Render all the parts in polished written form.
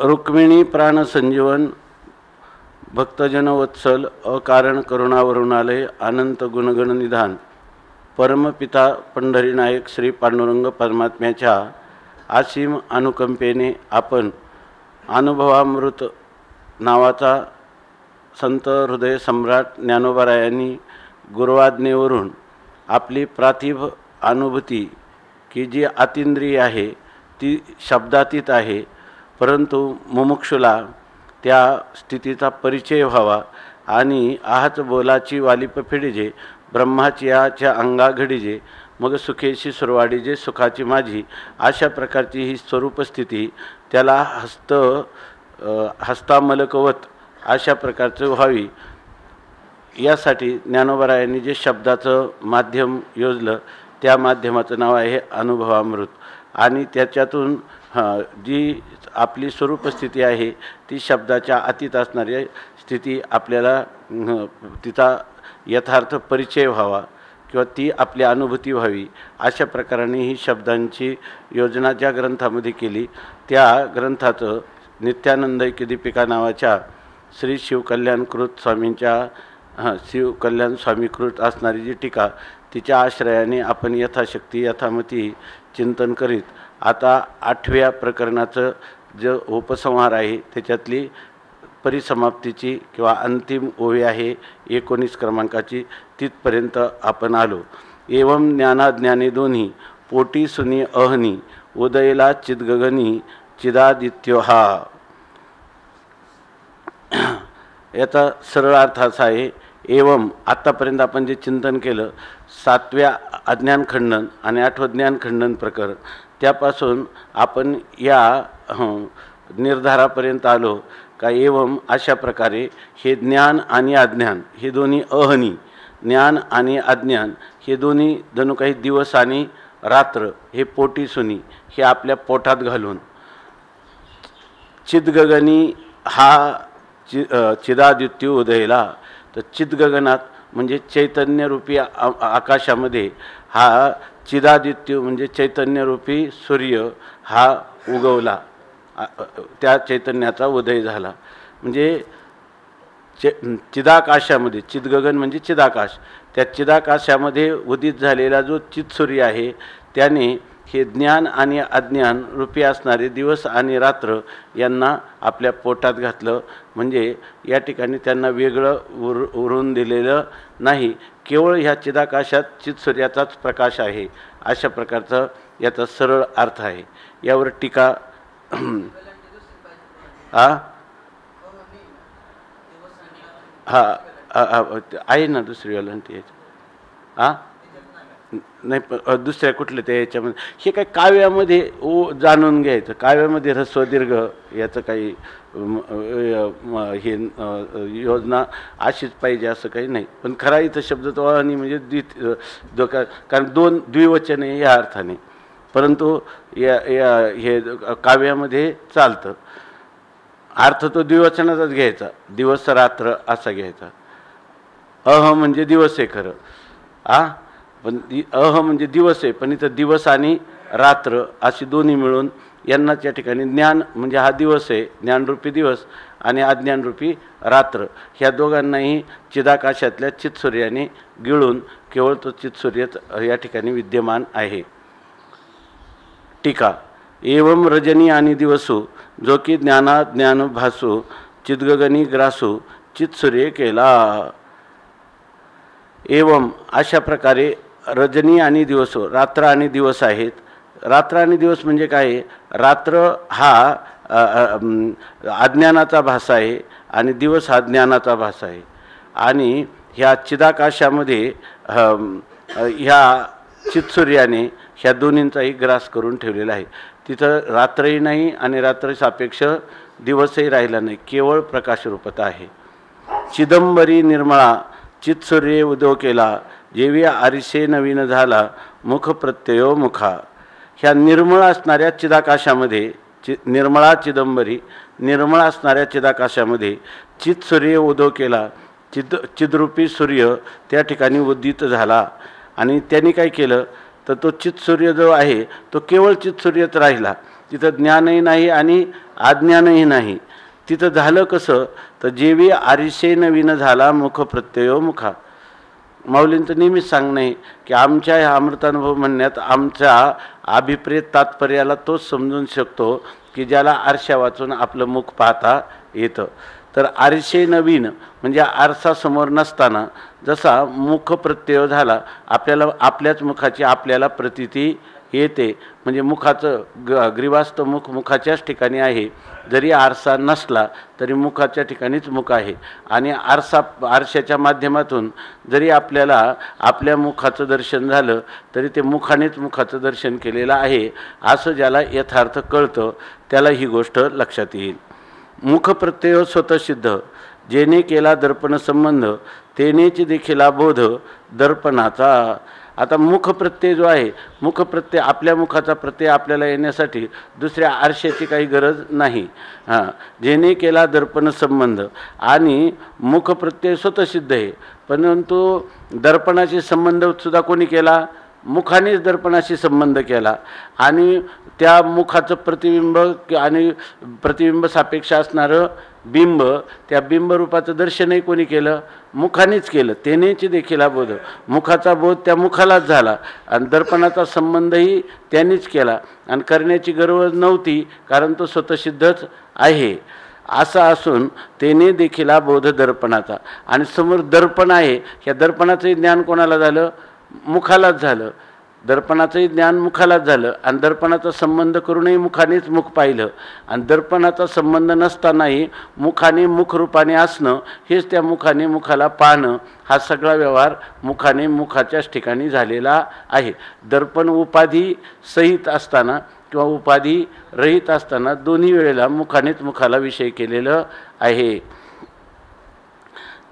रुक्मिणी प्राणसंजीवन भक्तजन वत्सल अकारण करुणावरुणालय अनंत गुणगण निधान परमपिता पंढरीनायक श्री पांडुरंग परमात्म्याच्या असीम अनुकंपेने आपण अनुभवामृत नावाचा संत हृदय सम्राट ज्ञानोबारायांनी गुरुआज्ञेवरून आपली प्रातिभ अनुभूती की जी अतींद्रिय आहे ती शब्दातीत आहे, परंतु मुमुक्षुला त्या स्थितीचा परिचय व्हावा आणि आहत बोलाची वालिप फिडिजे ब्रह्माची याच्या अंगा घडीजे मग सुखेशी सुरवाडीजे सुखाची माझी, अशा प्रकारची ही स्वरूप स्थिती त्याला हस्तामलकवत अशा प्रकारचं व्हावी, यासाठी ज्ञानोबारायांनी जे शब्दाचं माध्यम योजलं त्या माध्यमाचं नाव आहे अनुभवामृत. आणि त्याच्यातून जी आपली स्वरूपस्थिती आहे ती शब्दाच्या अतीत असणारी स्थिती आपल्याला तिचा यथार्थ परिचय व्हावा किंवा ती आपली अनुभूती व्हावी, अशा प्रकाराने ही शब्दांची योजना ज्या ग्रंथामध्ये केली त्या ग्रंथाचं नित्यानंद दीपिका नावाच्या श्री शिवकल्याणकृत स्वामींच्या शिवकल्याण स्वामीकृत असणारी जी टीका तिच्या आश्रयाने आपण यथाशक्ती यथामती चिंतन करीत आता 8व्या प्रकरणाचं जो उपसंहार आहे त्याच्यातली परिसमाप्तीची किंवा अंतिम ओवी आहे 19 क्रमांकाची, तिथपर्यंत आपण आलो. एवं ज्ञानाज्ञाने दोन्ही पोटी सुनी अहनी उदयला चिदगगनी चिदादित्यो हा. याचा सरळ अर्थ असा आहे, एवं आत्तापर्यंत आपण जे चिंतन केलं 7व्या अज्ञानखंडन आणि 8वं ज्ञानखंडन प्रकरण त्यापासून आपण या निर्धारापर्यंत आलो का एवं अशा प्रकारे हे ज्ञान आणि अज्ञान हे दोन्ही अहनी, ज्ञान आणि अज्ञान हे दोन्ही जणू काही दिवस आणि रात्र हे पोटी सुनी हे आपल्या पोटात घालून चिदगगनी हा चिदादित्य उदयला. तर चिदगगनात म्हणजे चैतन्यरूपी आकाशामध्ये हा चिदादित्य म्हणजे चैतन्यरूपी सूर्य हा उगवला, त्या चैतन्याचा उदय झाला. म्हणजे चिदाकाशामध्ये चिदगगन म्हणजे चिदाकाश, त्या चिदाकाशामध्ये उदित झालेला जो चितसूर्य आहे त्याने हे ज्ञान आणि अज्ञान रूपी असणारे दिवस आणि रात्र यांना आपल्या पोटात घातलं. म्हणजे या ठिकाणी त्यांना वेगळं उरून दिलेलं नाही, केवळ ह्या चिदाकाशात चितसूर्याचाच प्रकाश आहे, अशा प्रकारचा याचा सरळ अर्थ आहे. यावर टीका आहे ना दुसरी वाल्यांती याच्या नाही दुसऱ्या कुठल्या त्या याच्यामध्ये हे काही काव्यामध्ये जाणून घ्यायचं, काव्यामध्ये ऱ्हस्व दीर्घ याचं काही हे योजना अशीच पाहिजे असं काही नाही. पण खरा इथं शब्द तो आणि म्हणजे कारण दोन द्विवचन आहे या अर्थाने, परंतु या हे काव्यामध्ये चालतं. अर्थ तो द्विवचनाचाच घ्यायचा, दिवस रात्र असा घ्यायचा. अह म्हणजे दिवस आहे खरं, पण अह म्हणजे दिवस आहे, पण इथं दिवस आणि रात्र अशी दोन्ही मिळून यांनाच या ठिकाणी ज्ञान म्हणजे हा दिवस आहे, ज्ञानरूपी दिवस, आणि अज्ञानरूपी रात्र, ह्या दोघांनाही चिदाकाशातल्या चितसूर्याने गिळून केवळ तो चितसूर्यच या ठिकाणी विद्यमान आहे. टीका. एवं रजनी आणि दिवसू जो की ज्ञान भासू चिदगगनी ग्रासू चितसूर्य केला. एवं अशा प्रकारे रजनी आणि दिवस रात्र आणि दिवस आहेत. रात्र आणि दिवस म्हणजे काय? रात्र हा अज्ञानाचा भास आहे आणि दिवस हा ज्ञानाचा भास आहे. आणि ह्या चिदाकाशामध्ये ह्या चितसूर्याने ह्या दोन्हींचाही ग्रास करून ठेवलेला आहे. तिथं रात्रही नाही आणि रात्री सापेक्ष दिवसही राहिला नाही, केवळ प्रकाशरूपता आहे. चिदंबरी निर्मळा चितसूर्य उदो केला जेवी आरिसे नवीन झाला मुख प्रत्ययो मुखा. ह्या निर्मळ असणाऱ्या चिदाकाशामध्ये निर्मळा चिदंबरी निर्मळ असणाऱ्या चिदाकाशामध्ये चितसूर्य उदो केला, चिद्रूपी सूर्य त्या ठिकाणी उदित झाला. आणि त्यांनी काय केलं तर तो चितसूर्य जो आहे तो केवळ चितसूर्यच राहिला, तिथं ज्ञानही नाही आणि अज्ञानही नाही. तिथं झालं कसं तर जेवी आरिसे नवीन झाला मुख प्रत्ययो मुखा. माऊलींचं नेहमीच सांगणं आहे की आमच्या ह्या अमृतानुभव म्हणण्यात आमच्या अभिप्रेत तात्पर्याला तोच समजून शकतो की ज्याला आरशा वाचून आपलं मुख पाहता येतं. तर आरशे नवीन म्हणजे आरसा समोर नसताना जसा मुख प्रत्यय झाला आपल्याला आपल्याच मुखाची आपल्याला प्रतीती येते. म्हणजे मुखाचं ग्रीवास्त मुख मुखाच्याच ठिकाणी आहे. जरी आरसा नसला तरी मुखाच्या ठिकाणीच मुख आहे. आणि आरशाच्या माध्यमातून जरी आपल्याला आपल्या मुखाचं दर्शन झालं तरी ते मुखानेच मुखाचं दर्शन केलेलं आहे असं ज्याला यथार्थ कळतं त्याला ही गोष्ट लक्षात येईल. मुख प्रत्यय स्वतःसिद्ध जेने केला दर्पण संबंध तेनेच देखील बोध दर्पणाचा. आता मुख प्रत्यय जो आहे मुख प्रत्यय आपल्या मुखाचा प्रत्यय आपल्याला येण्यासाठी दुसऱ्या आरशाची काही गरज नाही. जेने केला दर्पण संबंध आणि मुख प्रत्यय स्वतःसिद्ध आहे परंतु दर्पणाशी संबंध सुद्धा कोणी केला? मुखानेच दर्पणाशी संबंध केला. आणि त्या मुखाचं प्रतिबिंब आणि प्रतिबिंब सापेक्ष असणारं बिंब त्या बिंबरूपाचं दर्शनही कोणी केलं? मुखानेच केलं. तेनेच देखील बोध मुखाचा बोध त्या मुखालाच झाला आणि दर्पणाचा संबंधही त्यांनीच केला आणि करण्याची गरज नव्हती कारण तो स्वतःसिद्धच आहे. असं असून तेने देखील बोध दर्पणाचा. आणि समोर दर्पण आहे ह्या दर्पणाचंही ज्ञान कोणाला झालं? मुखालाच झालं. दर्पणाचंही ज्ञान मुखालाच झालं आणि दर्पणाचा संबंध करूनही मुखानेच मुख पाहिलं. आणि दर्पणाचा संबंध नसतानाही मुखाने मुखरूपाने असणं हेच त्या मुखाने मुखाला पाहणं हा सगळा व्यवहार मुखाने मुखाच्याच ठिकाणी झालेला आहे. दर्पण उपाधी सहित असताना किंवा उपाधी रहित असताना दोन्ही वेळेला मुखानेच मुखाला विषय केलेलं आहे.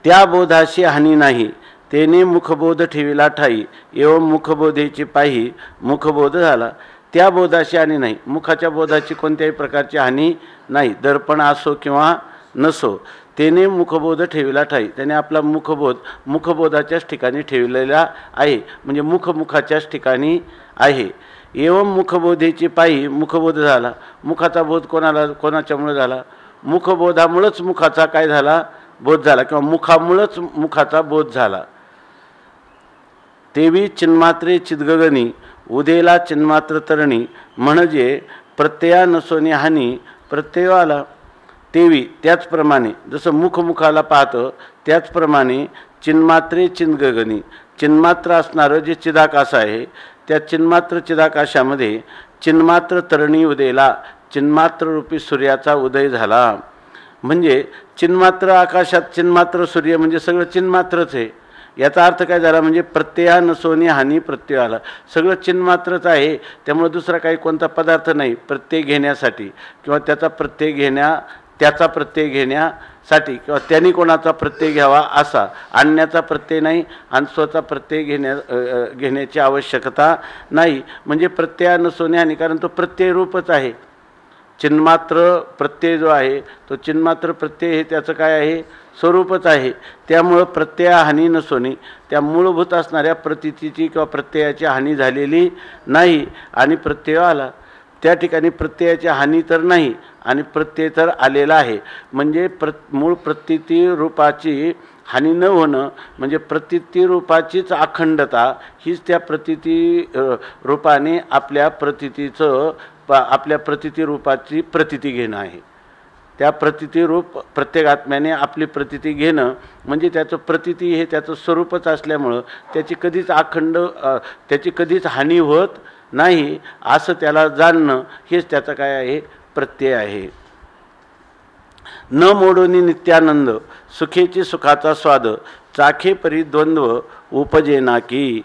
त्या बोधाशी हानी नाही तेने मुखबोध ठेविला ठाई एवं मुखबोधेची पाही मुखबोध झाला. त्या बोधाशी हानी नाही. मुखाच्या बोधाची कोणत्याही प्रकारची हानी नाही. दर्पण असो किंवा नसो तेने मुखबोध ठेविला ठाई. त्याने आपला मुखबोध मुखबोधाच्याच ठिकाणी ठेवलेला आहे. म्हणजे मुखाच्याच ठिकाणी आहे. एवं मुखबोधेची पायी मुखबोध झाला. मुखाचा बोध कोणाच्यामुळे झाला? मुखबोधामुळंच मुखाचा काय झाला? बोध झाला किंवा मुखामुळंच मुखाचा बोध झाला. तेवी चिन्मात्रे चिदगगनी उदेला चिन्मात्र तरणी म्हणजे प्रत्यया नसोनी हानी प्रत्यय आला. तेवी त्याचप्रमाणे जसं मुखाला पाहतं त्याचप्रमाणे चिन्मात्रे चिदगगनी चिन्मात्र असणारं जे चिदाकाश आहे त्या चिन्मात्र चिदाकाशामध्ये चिन्मात्र तरणी उदेला चिन्मात्र रूपी सूर्याचा उदय झाला. म्हणजे चिन्मात्र आकाशात चिन्मात्र सूर्य म्हणजे सगळं चिन्मात्रच आहे. याचा अर्थ काय झाला? म्हणजे प्रत्यया नसोनी हानी प्रत्यय आला. सगळं चिन्मात्रच आहे. त्यामुळे दुसरा काही कोणता पदार्थ नाही प्रत्यय घेण्यासाठी किंवा त्याचा प्रत्यय घेण्यासाठी किंवा त्यांनी कोणाचा प्रत्यय घ्यावा असा आणण्याचा प्रत्यय नाही आणि स्वतः प्रत्यय घेण्याची आवश्यकता नाही. म्हणजे प्रत्यया नसोनी हानी कारण तो प्रत्यय रूपच आहे. चिन्मात्र प्रत्यय जो आहे तो चिन्मात्र प्रत्यय हे त्याचं काय आहे? स्वरूपच आहे. त्यामुळं प्रत्यया हानी नसोनी त्या मूलभूत असणाऱ्या प्रतीतीची किंवा प्रत्ययाची हानी झालेली नाही आणि प्रत्यय आला. त्या ठिकाणी प्रत्ययाची हानी तर नाही आणि प्रत्यय तर आलेला आहे. म्हणजे मूळ प्रतीती रूपाची हानी न होणं म्हणजे प्रतीती रूपाचीच अखंडता हीच त्या प्रतीती रूपाने आपल्या प्रतीती रूपाची प्रतीती घेणं आहे. त्या प्रतीती रूप प्रत्येक आत्म्याने आपली प्रतीती घेणं म्हणजे त्याचं प्रतीती हे त्याचं स्वरूपच असल्यामुळं त्याची कधीच हानी होत नाही असं त्याला जाणणं हेच त्याचं काय आहे? प्रत्यय आहे. न मोडोनी नित्यानंद सुखेची सुखाचा स्वाद चाखे परी द्वंद्व उपजेना की.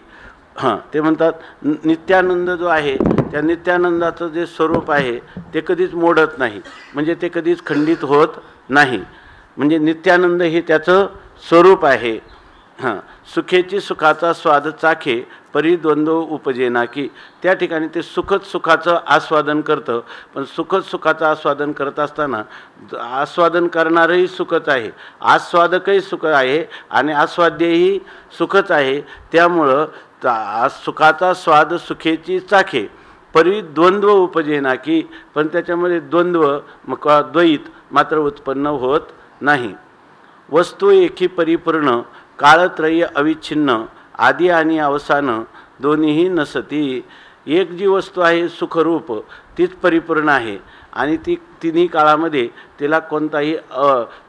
ते म्हणतात नित्यानंद जो आहे त्या नित्यानंदाचं जे स्वरूप आहे ते कधीच मोडत नाही. म्हणजे ते कधीच खंडित होत नाही. म्हणजे नित्यानंद हे त्याचं स्वरूप आहे. सुखेची सुखाचा स्वाद चाखे परिद्वंद्व उपजेना की. त्या ठिकाणी ते सुखाचं आस्वादन करतं. पण सुखाचं आस्वादन करत असताना आस्वादन करणारही सुखच आहे, आस्वादकही सुख आहे आणि आस्वाद्यही सुखच आहे. त्यामुळं सुखाचा स्वाद सुखेची चाखे परिद्वंद्व उपजेना की, पण त्याच्यामध्ये द्वंद्व मग द्वैत मात्र उत्पन्न होत नाही. वस्तू एकी परिपूर्ण, काळत्रयी अविच्छिन्न, आदी आणि अवसान दोन्हीही नसती. एक जी वस्तू आहे सुखरूप तीच परिपूर्ण आहे आणि ती तिन्ही काळामध्ये तिला कोणताही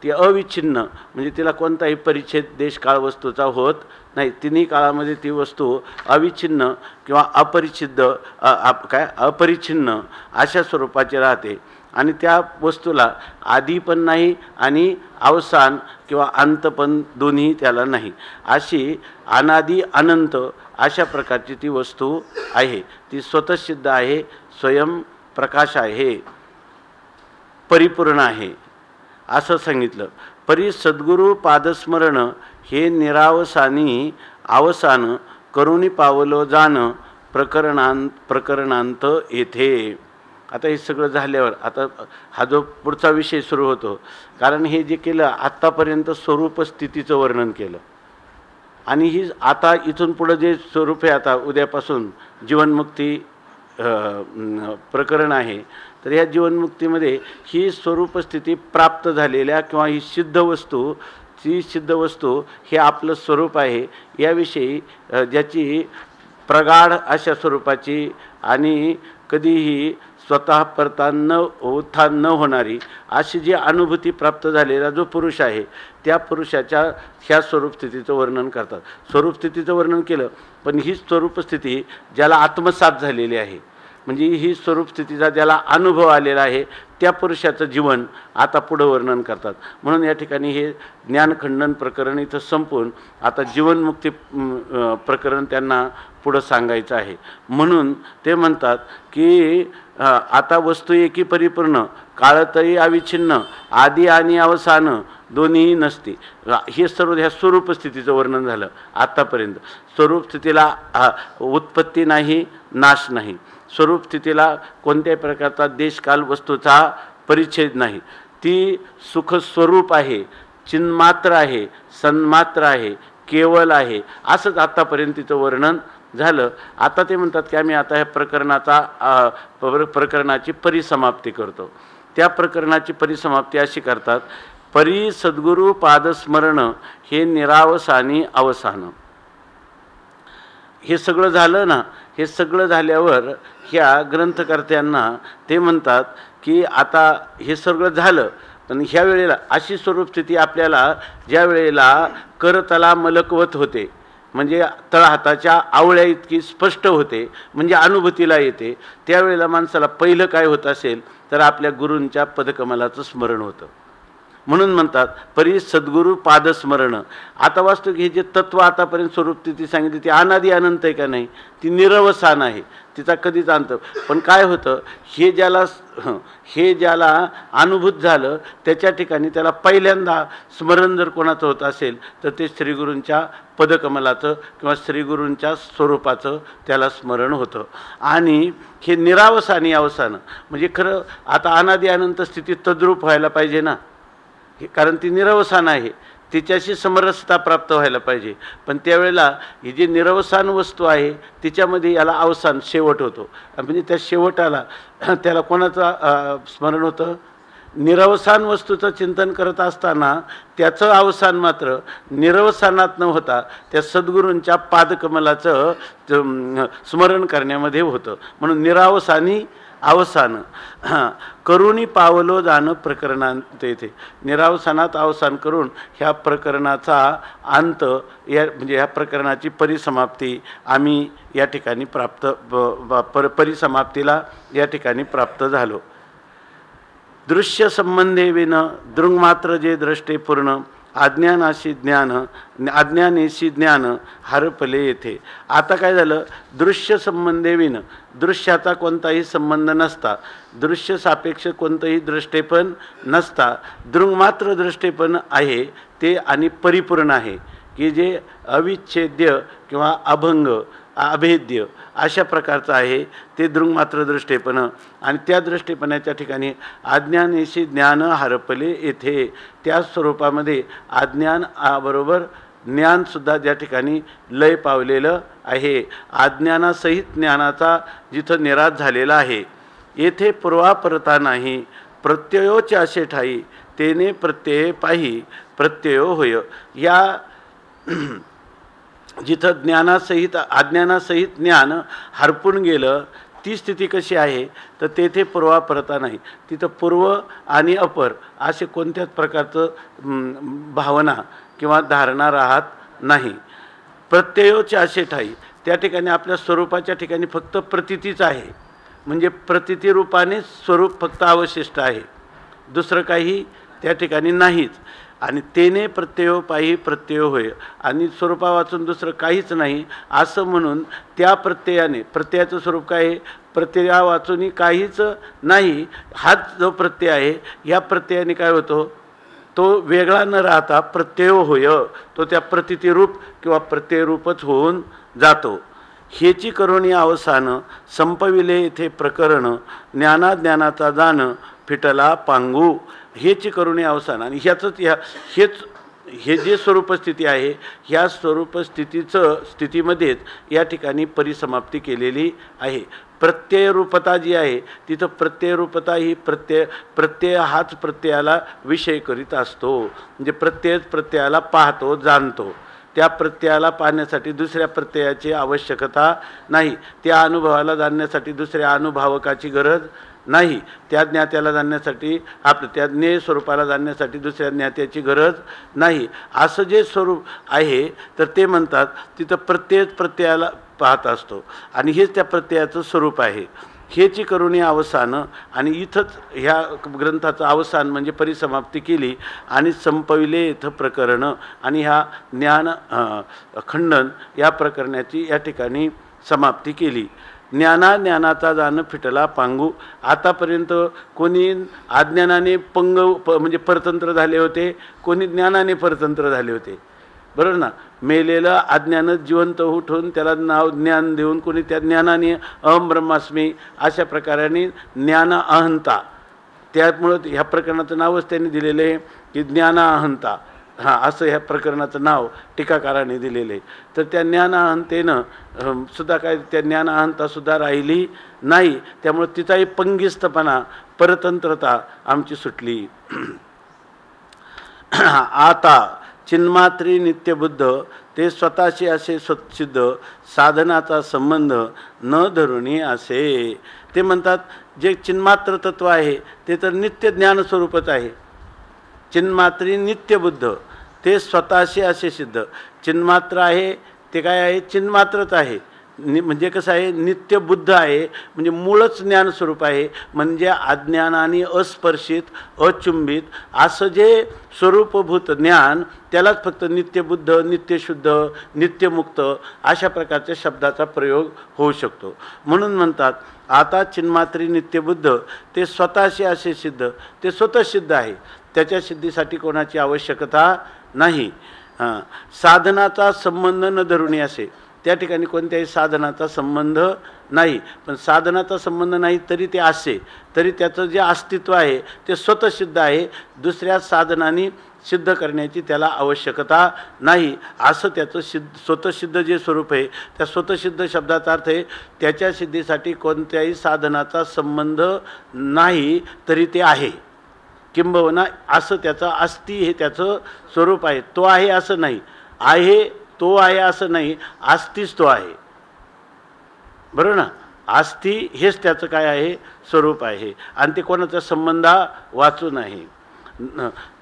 ती अविच्छिन्न म्हणजे तिला कोणताही परिच्छेद देशकाळ वस्तूचा होत नाही. तिन्ही काळामध्ये ती वस्तू अविच्छिन्न किंवा अपरिच्छिन्न अशा स्वरूपाची राहते आणि त्या वस्तूला आदी पण नाही आणि अवसान किंवा अंत पण दोन्ही त्याला नाही. अशी अनादी अनंत अशा प्रकारची ती वस्तू आहे. ती स्वतःसिद्ध आहे, स्वयंप्रकाश आहे, परिपूर्ण आहे असं सांगितलं. परी सद्गुरु पादस्मरण हे निरावसानी अवसान, करुणी पावलो जाण प्रकरणांत येथे. आता हे सगळं झाल्यावर आता हा जो पुढचा विषय सुरू होतो, कारण हे जे केलं आत्तापर्यंत स्वरूप स्थितीचं वर्णन केलं आणि ही आता इथून पुढं जे स्वरूप आहे, आता उद्यापासून जीवनमुक्ती प्रकरण आहे, तर या जीवनमुक्तीमध्ये ही स्वरूप स्थिती प्राप्त झालेल्या किंवा ही सिद्ध वस्तू, ती सिद्ध वस्तू हे आपलं स्वरूप आहे याविषयी ज्याची प्रगाढ अशा स्वरूपाची आणि कधीही स्वतः परतान उत्थान न होणारी अशी जी अनुभूती प्राप्त झालेला जो पुरुष आहे, त्या पुरुषाच्या ह्या स्वरूपस्थितीचं वर्णन करतात. स्वरूपस्थितीचं वर्णन केलं, पण ही स्वरूपस्थिती ज्याला आत्मसात झालेली आहे, म्हणजे ही स्वरूपस्थितीचा ज्याला अनुभव आलेला आहे, त्या पुरुषाचं जीवन आता पुढं वर्णन करतात. म्हणून या ठिकाणी हे ज्ञानखंडन प्रकरण इथं संपून आता जीवनमुक्ती प्रकरण त्यांना पुढं सांगायचं आहे. म्हणून ते म्हणतात की आता वस्तू एकी परिपूर्ण, काळतरी अविच्छिन्न, आदी आणि अवसान दोन्हीही नसते. हे सर्व ह्या स्वरूपस्थितीचं वर्णन झालं आत्तापर्यंत. स्वरूपस्थितीला उत्पत्ती नाही, नाश नाही. स्वरूपस्थितीला कोणत्याही प्रकारचा देशकाल वस्तूचा परिच्छेद नाही. ती सुखस्वरूप आहे, चिन्मात्र आहे, सन्मात्र आहे, केवल आहे, असंच आत्तापर्यंत तिचं वर्णन झालं. आता ते म्हणतात की आम्ही आता ह्या प्रकरणाची परिसमाप्ती करतो. त्या प्रकरणाची परिसमाप्ती अशी करतात, परी सद्गुरु पादस्मरण हे निरावसानी अवसान. हे सगळं झालं ना, हे सगळं झाल्यावर ह्या ग्रंथकर्त्यांना ते म्हणतात की आता हे सगळं झालं, पण ह्या वेळेला अशी स्वरूपस्थिती आपल्याला ज्या वेळेला करतला मलकवत होते, म्हणजे तळहाताच्या आवळ्या इतकी स्पष्ट होते, म्हणजे अनुभूतीला येते, त्यावेळेला माणसाला पहिलं काय होत असेल तर आपल्या गुरूंच्या पदकमलाचं स्मरण होतं. म्हणून म्हणतात परी सद्गुरु पादस्मरण. आता वास्तविक हे जे तत्व आतापर्यंत स्वरूपस्थिती सांगितली ती अनादी अनंत आहे का नाही, ती निरवसान आहे, तिचा कधीच अंत. पण काय होतं, हे ज्याला अनुभूत झालं त्याच्या ठिकाणी त्याला पहिल्यांदा स्मरण जर कोणाचं होत असेल तर ते श्रीगुरूंच्या पदकमलाचं किंवा श्रीगुरूंच्या स्वरूपाचं त्याला स्मरण होतं. आणि हे निरावसानी अवसान म्हणजे खरं आता अनादी अनंत स्थिती तद्रूप व्हायला पाहिजे ना, कारण ती निरवसान आहे, तिच्याशी समरसता प्राप्त व्हायला पाहिजे. पण त्यावेळेला ही जी निरवसान वस्तू आहे तिच्यामध्ये याला अवसान शेवट होतो. म्हणजे त्या शेवटाला त्याला कोणाचं स्मरण होतं, निरवसान वस्तूचं चिंतन करत असताना त्याचं अवसान मात्र निरवसानात न होता त्या सद्गुरूंच्या पादकमलाचं स्मरण करण्यामध्ये होतं. म्हणून निरावसानी अवसान. करुणी पावलो जाणं प्रकरणांत येथे. निरावसानात अवसान करून ह्या प्रकरणाचा अंत या म्हणजे ह्या प्रकरणाची परिसमाप्ती आम्ही या ठिकाणी परिसमाप्तीला या ठिकाणी प्राप्त झालो. दृश्य संबंधे विन दृङ्मात्र जे द्रष्टे पूर्ण, अज्ञानाशी ज्ञान अज्ञानेशी ज्ञान हरपले येथे. आता काय झालं, दृश्य संबंधे विन, दृश्याचा कोणताही संबंध नसता, दृश्य सापेक्ष कोणतंही दृष्टेपण नसता, दृङ्मात्र दृष्टेपण आहे ते आणि परिपूर्ण आहे की जे अविच्छेद्य किंवा अभंग अभेद्य अशा प्रकारचं आहे ते दृङ्मात्र दृष्टेपण. आणि त्या दृष्टेपणाच्या ठिकाणी अज्ञानेशी ज्ञान हरपले येथे. त्या स्वरूपामध्ये अज्ञान बरोबर ज्ञानसुद्धा ज्या ठिकाणी लय पावलेलं आहे, अज्ञानासहित ज्ञानाचा जिथं निराश झालेला आहे, येथे पूर्वापरता नाही, प्रत्ययोचे असे ठाई, तेने प्रत्यय पाही प्रत्ययो होय. या जिथं ज्ञानासहित अज्ञानासहित ज्ञान हरपून गेलं, ती स्थिती कशी आहे तर तेथे पूर्वापरता नाही. तिथं पूर्व आणि अपर असे कोणत्याच प्रकारचं भावना किंवा धारणा राहत नाही. प्रत्ययोचे असे ठाई, त्या ठिकाणी आपल्या स्वरूपाच्या ठिकाणी फक्त प्रतीतीच आहे, म्हणजे प्रतीती रूपाने स्वरूप फक्त अवशिष्ट आहे, दुसरं काही त्या ठिकाणी नाहीच. आणि तेने प्रत्ययो पायी प्रत्ययो होय, आणि स्वरूपा वाचून दुसरं काहीच नाही असं म्हणून त्या प्रत्ययाने, प्रत्ययाचं स्वरूप काय आहे, प्रत्यया वाचूनही काहीच नाही, हाच जो प्रत्यय आहे या प्रत्ययाने काय होतो, तो वेगळा न राहता प्रत्ययो होय, तो त्या प्रतितीरूप किंवा प्रत्ययरूपच होऊन जातो. हेची करुणी अवसान संपविले येथे प्रकरण, ज्ञानाज्ञानाचा जाण फिटला पांगू. हेची करुणी अवसान, आणि हेच हे जे स्वरूपस्थिती आहे, ह्या स्थितीमध्येच या ठिकाणी परिसमाप्ती केलेली आहे. प्रत्ययरूपता जी आहे तिथं प्रत्ययरूपता ही प्रत्यय हाच प्रत्ययाला विषय करीत असतो, म्हणजे प्रत्ययच प्रत्ययाला पाहतो, जाणतो. त्या प्रत्ययाला पाहण्यासाठी दुसऱ्या प्रत्ययाची आवश्यकता नाही, त्या अनुभवाला जाणण्यासाठी दुसऱ्या अनुभवकाची गरज नाही, त्या ज्ञात्याला जाणण्यासाठी त्या ज्ञेय स्वरूपाला जाणण्यासाठी दुसऱ्या ज्ञात्याची गरज नाही. असं जे स्वरूप आहे तर ते म्हणतात तिथं प्रत्ययच प्रत्ययाला पाहत असतो, आणि हेच त्या प्रत्ययाचं स्वरूप आहे. हेची करुणी अवसान, आणि इथंच ह्या ग्रंथाचं अवसान म्हणजे परिसमाप्ती केली, आणि संपविले इथं प्रकरण, आणि ह्या ज्ञान खंडन या प्रकरणाची या ठिकाणी समाप्ती केली. ज्ञानाचा जाण फिटला पांगू. आतापर्यंत कोणी अज्ञानाने म्हणजे परतंत्र झाले होते, कोणी ज्ञानाने परतंत्र झाले होते, बरोबर ना. मेलेलं अज्ञान जिवंत उठून त्याला नाव ज्ञान देऊन कोणी त्या ज्ञानाने अहम ब्रह्मास्मी अशा प्रकाराने ज्ञान अहंता, त्यामुळं ह्या प्रकरणाचं नावच त्यांनी दिलेलं आहे की ज्ञाना अहंता. हां, असं ह्या प्रकरणाचं नाव टीकाकाराने दिलेलं आहे. तर त्या ज्ञानाहंतेनं सुद्धा काय, त्या ज्ञानाहंतासुद्धा राहिली नाही, त्यामुळे तिचाही पंगिस्तपणा, परतंत्रता आमची सुटली. आता चिन्मात्री नित्यबुद्ध ते स्वतःशी असे स्वतसिद्ध, साधनाचा संबंध न धरुणी असे. ते म्हणतात जे चिन्मात्र तत्व आहे ते तर नित्य ज्ञानस्वरूपच आहे. चिन्मात्री नित्यबुद्ध ते स्वतःशी असे सिद्ध. चिन्मात्र आहे ते काय आहे, चिन्मात्रच आहे, म्हणजे कसं आहे, नित्यबुद्ध आहे, म्हणजे मूळच ज्ञानस्वरूप आहे, म्हणजे अज्ञानाने अस्पर्शित अचुंबित असं जे स्वरूपभूत ज्ञान, त्यालाच फक्त नित्यबुद्ध, नित्यशुद्ध, नित्यमुक्त अशा प्रकारच्या शब्दाचा प्रयोग होऊ शकतो. म्हणून म्हणतात आता चिन्मात्री नित्यबुद्ध ते स्वतःशी असे सिद्ध, ते स्वतः सिद्ध आहे, त्याच्या सिद्धीसाठी कोणाची आवश्यकता नाही. साधनाचा संबंध न धरुणी असे, त्या ठिकाणी कोणत्याही साधनाचा संबंध नाही, पण साधनाचा संबंध नाही तरी ते असे, तरी त्याचं जे अस्तित्व आहे ते स्वतः सिद्ध आहे, दुसऱ्या साधनाने सिद्ध करण्याची त्याला आवश्यकता नाही. असं त्याचं स्वतःसिद्ध जे स्वरूप आहे, त्या स्वतःसिद्ध शब्दाचा अर्थ आहे त्याच्या सिद्धीसाठी कोणत्याही साधनाचा संबंध नाही तरी ते आहे, किंबहुना असं त्याचं अस्ति हे त्याचं स्वरूप आहे. तो आहे असं नाही, आहे तो आहे असं नाही, अस्तिच तो आहे, बरोबर ना. अस्ति हेच त्याचं काय आहे, स्वरूप आहे, आणि ते कोणाचा संबंध वाचून आहे.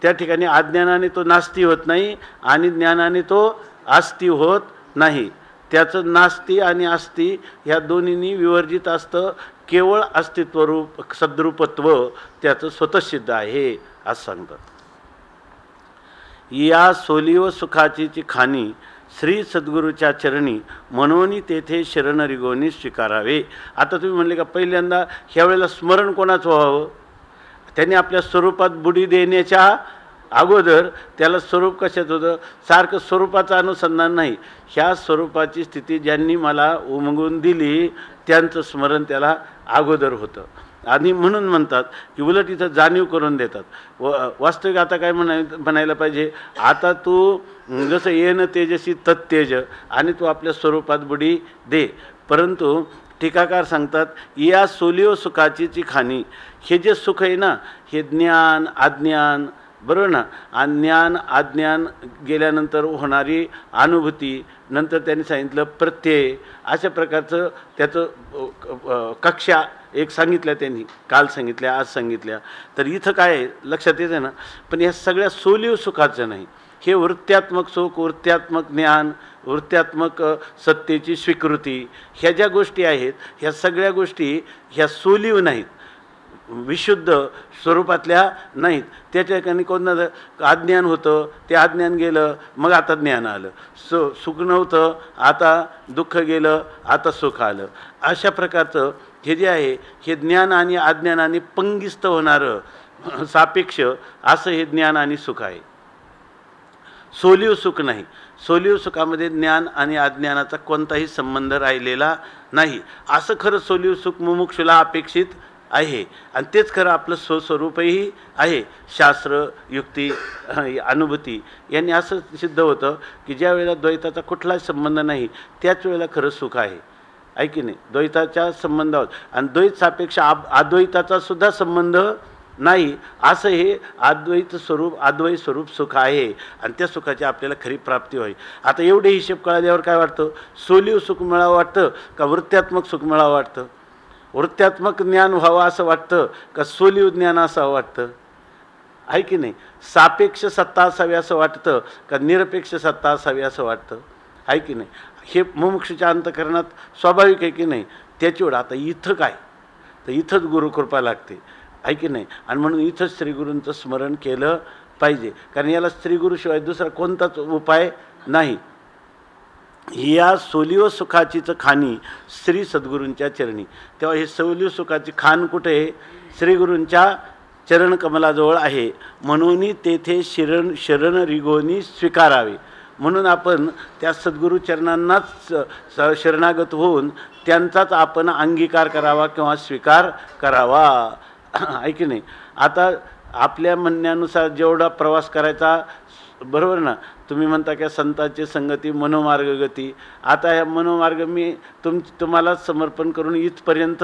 त्या ठिकाणी अज्ञानाने तो नास्ती होत नाही आणि ज्ञानाने तो आस्ती होत नाही. त्याचं नास्ती आणि आस्ती ह्या दोन्हींनी विवर्जित असतं, केवळ अस्तित्वरूप सद्रूपत्व त्याचं स्वतःसिद्ध आहे असं सांगतात. या सोली व सुखाचीची खाणी श्री सद्गुरूच्या चरणी म्हणून तेथे शरण रिगोनी स्वीकारावे. आता तुम्ही म्हणले का पहिल्यांदा ह्या वेळेला स्मरण कोणाचं व्हावं, त्यांनी आपल्या स्वरूपात बुडी देण्याच्या अगोदर त्याला स्वरूप कशात होतं, सारखं स्वरूपाचं अनुसंधान नाही, ह्या स्वरूपाची स्थिती ज्यांनी मला उमगून दिली त्यांचं स्मरण त्याला अगोदर होतं. आणि म्हणून म्हणतात की उलट इथं जाणीव करून देतात. वास्तविक आता काय म्हणायला पाहिजे, आता तू जसं येन तेजसी तत्तेज, आणि तू आपल्या स्वरूपात बुडी दे. परंतु टीकाकार सांगतात, या सोलिओ सुखाचीची खाणी, हे जे सुख आहे ना, हे ज्ञान अज्ञान, बरोबर ना, ज्ञान अज्ञान गेल्यानंतर होणारी अनुभूती, नंतर त्यांनी सांगितलं प्रत्यय, अशा प्रकारचं त्याचं कक्षा एक सांगितल्या त्यांनी, काल सांगितल्या आज सांगितल्या. तर इथं काय आहे लक्षात येते ना, पण या सगळ्या सोलिओ सुखाचं नाही, हे वृत्त्यात्मक सुख, वृत्त्यात्मक ज्ञान, वृत्त्यात्मक सत्तेची स्वीकृती, ह्या ज्या गोष्टी आहेत ह्या सगळ्या गोष्टी ह्या सोलिव नाहीत, विशुद्ध स्वरूपातल्या नाहीत. त्या ठिकाणी कोणतं अज्ञान होतं, ते अज्ञान गेलं, मग आता ज्ञान आलं. सुख नव्हतं, आता दुःख गेलं, आता सुख आलं. अशा प्रकारचं हे जे आहे हे ज्ञान आणि अज्ञानाने पंगिस्त होणारं सापेक्ष असं हे ज्ञान आणि सुख आहे. सोलिव सुख नाही. सोलिव सुखामध्ये ज्ञान आणि अज्ञानाचा कोणताही संबंध राहिलेला नाही. असं खरं सोलिव सुख मुमुक्षुला अपेक्षित आहे, आणि तेच खरं आपलं स्वस्वरूपही आहे. शास्त्र, युक्ती, अनुभूती यांनी असं सिद्ध होतं की ज्या वेळेला द्वैताचा कुठलाच संबंध नाही त्याच वेळेला खरं सुख आहे की नाही. द्वैताच्या संबंधावर आणि द्वैत सापेक्ष अद्वैताचा सुद्धा संबंध नाही, असं हे अद्वैत स्वरूप सुख आहे, आणि त्या सुखाची आपल्याला खरी प्राप्ती होईल. आता एवढे हिशेब कळाल्यावर काय वाटतं, सोलिव सुख मिळावं वाटतं का वृत्त्यात्मक सुख मिळावं वाटतं, वृत्त्यात्मक ज्ञान व्हावं असं वाटतं का सोलिव ज्ञान असावं वाटतं, आहे की नाही. सापेक्ष सत्ता असावी असं वाटतं का निरपेक्ष सत्ता असावी असं वाटतं, आहे की नाही. हे मुमुक्षूच्या अंतःकरणात स्वाभाविक आहे की नाही. त्याच्यावर आता इथं काय, तर इथंच गुरुकृपा लागते, आहे की नाही. आणि म्हणून इथंच श्रीगुरूंचं स्मरण केलं पाहिजे, कारण याला श्रीगुरूशिवाय दुसरा कोणताच उपाय नाही. या सोलिव सुखाचीच खाणी श्री सद्गुरूंच्या चरणी. तेव्हा हे सोलिव सुखाची खाण कुठे आहे, श्रीगुरूंच्या चरणकमलाजवळ आहे. म्हणून तेथे शरण रिगोनी स्वीकारावे. म्हणून आपण त्या सद्गुरू चरणांनाच शरणागत होऊन त्यांचाच आपण अंगीकार करावा किंवा स्वीकार करावा, आहे की नाही. आता आपल्या म्हणण्यानुसार जेवढा प्रवास करायचा, बरोबर ना, तुम्ही म्हणता की संतांची संगती मनोमार्ग गती. आता ह्या मनोमार्ग मी तुम्हाला समर्पण करून इथपर्यंत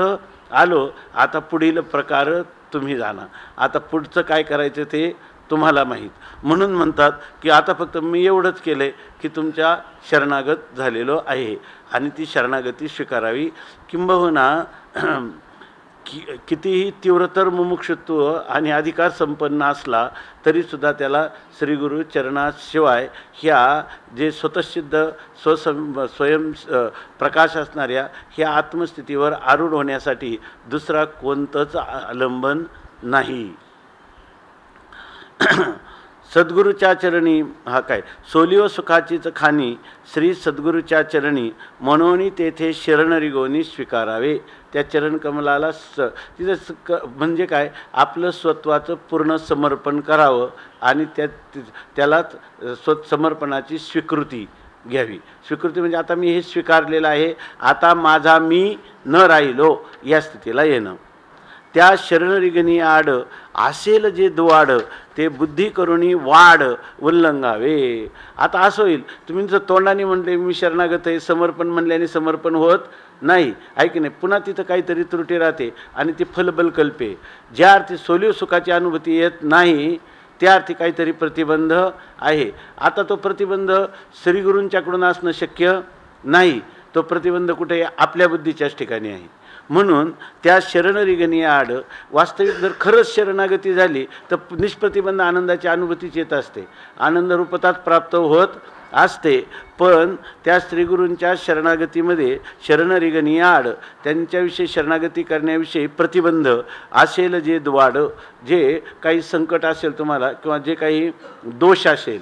आलो. आता पुढील प्रकार तुम्ही जाणा, आता पुढचं काय करायचं ते तुम्हाला माहीत. म्हणून म्हणतात की आता फक्त मी एवढंच केलं की तुमच्या शरणागत झालेलो आहे, आणि ती शरणागती स्वीकारावी. किंबहुना कितीही तीव्रतर मुमुक्षुत्व आणि अधिकार संपन्न असला तरीसुद्धा त्याला श्रीगुरू चरणाशिवाय ह्या जे स्वतःसिद्ध स्वयं प्रकाश असणाऱ्या ह्या आत्मस्थितीवर आरूढ होण्यासाठी दुसरा कोणतंच अवलंबन नाही. सद्गुरूच्या चरणी, हा काय, सोलिव सुखाचीच खाणी श्री सद्गुरूच्या चरणी, म्हणून तेथे शरण रिगोनी स्वीकारावे. त्या चरणकमलाला तिथं म्हणजे काय, आपलं स्वत्वाचं पूर्ण समर्पण करावं आणि त्यालाच समर्पणाची स्वीकृती घ्यावी. स्वीकृती म्हणजे आता मी हे स्वीकारलेलं आहे, आता माझा मी न राहिलो या स्थितीला येणं. त्या शरणरिगणी आड असेल जे द्वाड, ते बुद्धी करुणी वाढ उल्लंघावे. आता असं होईल, तुम्ही जर तोंडाने म्हणले मी शरणागत आहे, समर्पण म्हणल्याने समर्पण होत नाही, आहे की नाही. पुन्हा तिथं काहीतरी त्रुटी राहते आणि ती फलबलकल्पे. ज्या अर्थी सोलिव सुखाची अनुभूती येत नाही त्या अर्थी काहीतरी प्रतिबंध आहे. आता तो प्रतिबंध श्रीगुरूंच्याकडून असणं शक्य नाही. तो प्रतिबंध कुठे, आपल्या बुद्धीच्याच ठिकाणी आहे. म्हणून त्या शरणरिगणी आड वास्तविक जर खरंच शरणागती झाली तर निष्प्रतिबंध आनंदाची अनुभूतीच येत असते, आनंद रूपताच प्राप्त होत असते. पण त्या श्रीगुरूंच्या शरणागतीमध्ये शरणरिगणी आड, त्यांच्याविषयी शरणागती करण्याविषयी प्रतिबंध असेल जे द्वाड, जे काही संकट असेल तुम्हाला किंवा जे काही दोष असेल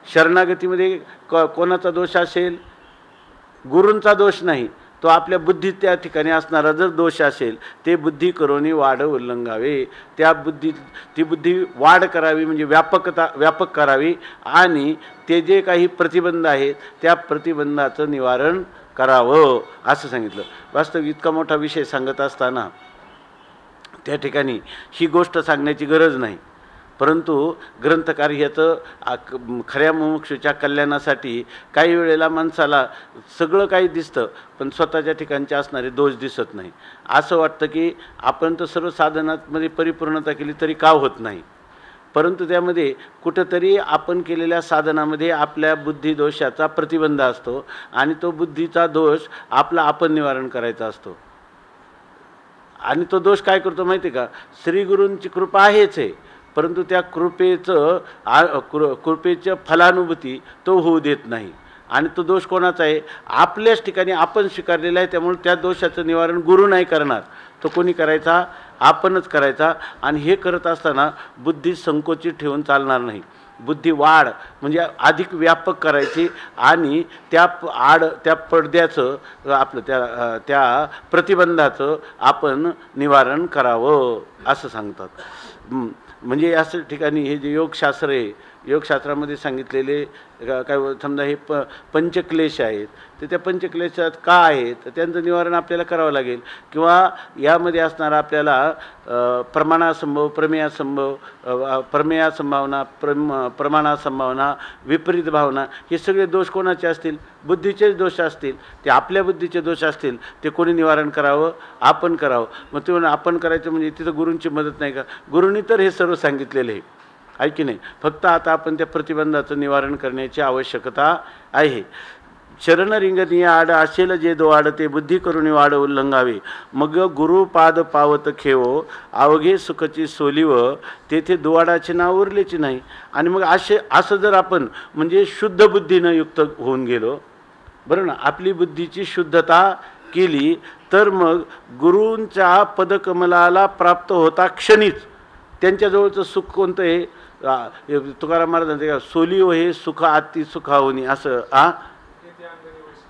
शरणागतीमध्ये, कोणाचा दोष असेल, गुरूंचा दोष नाही, तो आपल्या बुद्धीत त्या ठिकाणी असणारा जर दोष असेल ते बुद्धी करोनी वाढ उल्लंघावे. त्या ती बुद्धी वाढ करावी म्हणजे व्यापक करावी, आणि ते जे काही प्रतिबंध आहेत त्या प्रतिबंधाचं निवारण करावं असं सांगितलं. वास्तविक इतका मोठा विषय सांगत असताना त्या ठिकाणी ही गोष्ट सांगण्याची गरज नाही, परंतु ग्रंथकार ह्याचं खऱ्या मुमुक्षूच्या कल्याणासाठी काही वेळेला माणसाला सगळं काही दिसतं पण स्वतःच्या ठिकाणचे असणारे दोष दिसत नाही. असं वाटतं की आपण तर सर्व साधनांमध्ये परिपूर्णता केली तरी का होत नाही, परंतु त्यामध्ये कुठंतरी आपण केलेल्या साधनामध्ये आपल्या बुद्धिदोषाचा प्रतिबंध असतो आणि तो बुद्धीचा दोष आपला आपण निवारण करायचा असतो. आणि तो दोष काय करतो माहिती आहे का, श्रीगुरूंची कृपा आहेच आहे, परंतु त्या कृपेचं फलानुभूती तो होऊ देत नाही. आणि तो दोष कोणाचा आहे, आपल्याच ठिकाणी आपण स्वीकारलेला आहे. त्यामुळे त्या दोषाचं निवारण गुरु नाही करणार, तो कोणी करायचा, आपणच करायचा. आणि हे करत असताना बुद्धी संकोचित ठेवून चालणार नाही. बुद्धी वाढ म्हणजे अधिक व्यापक करायची आणि त्या पडद्याचं आपलं त्या प्रतिबंधाचं आपण निवारण करावं असं सांगतात. म्हणजे असं ठिकाणी हे जे योगशास्त्र आहे, योगशास्त्रामध्ये सांगितलेले काय समजा हे पंचक्लेश आहेत, तर त्या पंचक्लेशात का आहेत तर त्यांचं निवारण आपल्याला करावं लागेल. किंवा यामध्ये असणारा आपल्याला प्रमाणासंभव, प्रमेयासंभावना, प्रमाणासंभावना, विपरीत भावना, हे सगळे दोष कोणाचे असतील, बुद्धीचेच दोष असतील. ते आपल्या बुद्धीचे दोष असतील, ते कोणी निवारण करावं, आपण करावं. मग ते आपण करायचं म्हणजे तिथं गुरूंची मदत नाही का, गुरूंनी तर हे सर्व सांगितलेलं आहे, आहे की नाही. फक्त आता आपण त्या प्रतिबंधाचं निवारण करण्याची आवश्यकता आहे. शरण रिंगणी आड असेल जे दो आड ते बुद्धी करून वाढ उल्लंघावे, मग गुरुपाद पावत खेवो अवघे सुखची सोलिव, तेथे दुवाडाचे नाव उरलेचे नाही. आणि मग असं जर आपण म्हणजे शुद्ध बुद्धीनं युक्त होऊन गेलो, बरं ना, आपली बुद्धीची शुद्धता केली, तर मग गुरूंच्या पदकमलाला प्राप्त होता क्षणीच त्यांच्याजवळचं सुख कोणतं आहे, तुकाराम महाराज म्हणते का, सोलिओ हे सुख आती सुखावनी, असं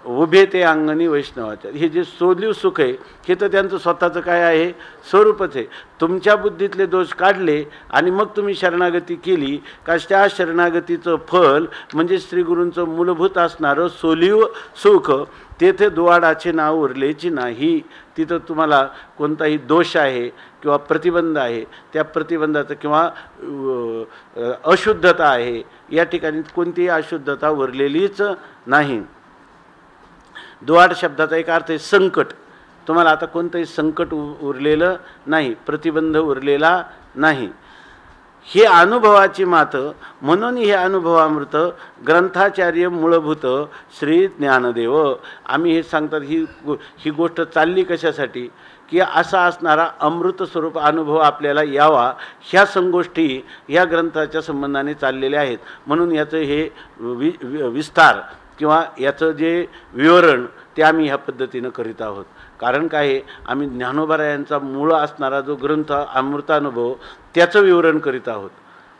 उभे ते अंगणी वैष्णवाच्या. हे जे सोलिव सुख आहे हे तर त्यांचं स्वतःचं काय आहे, स्वरूपच आहे. तुमच्या बुद्धीतले दोष काढले आणि मग तुम्ही शरणागती केली का, त्या शरणागतीचं फल म्हणजे श्रीगुरूंचं मूलभूत असणारं सोलिव सुख, तेथे दुवाडाचे नाव उरलेची नाही. तिथं तुम्हाला कोणताही दोष आहे किंवा प्रतिबंध आहे, त्या प्रतिबंधाचं किंवा अशुद्धता आहे, या ठिकाणी कोणतीही अशुद्धता उरलेलीच नाही. दुवाड शब्दाचा एक अर्थ आहे संकट. तुम्हाला आता कोणतंही संकट उरलेलं नाही, प्रतिबंध उरलेला नाही. हे अनुभवाची मात, म्हणून हे अनुभवामृत ग्रंथाचार्य मूलभूत श्री ज्ञानदेव. आम्ही हे सांगतात, ही गोष्ट चालली कशासाठी की असा असणारा अमृत स्वरूप अनुभव आपल्याला यावा, ह्या संगोष्टी या ग्रंथाच्या संबंधाने चाललेल्या आहेत. म्हणून याचं हे विस्तार किंवा याचं जे विवरण ते आम्ही ह्या पद्धतीनं करीत आहोत. कारण काय आहे, आम्ही ज्ञानोबा मूळ असणारा जो ग्रंथ अमृतानुभव त्याचं विवरण करीत आहोत.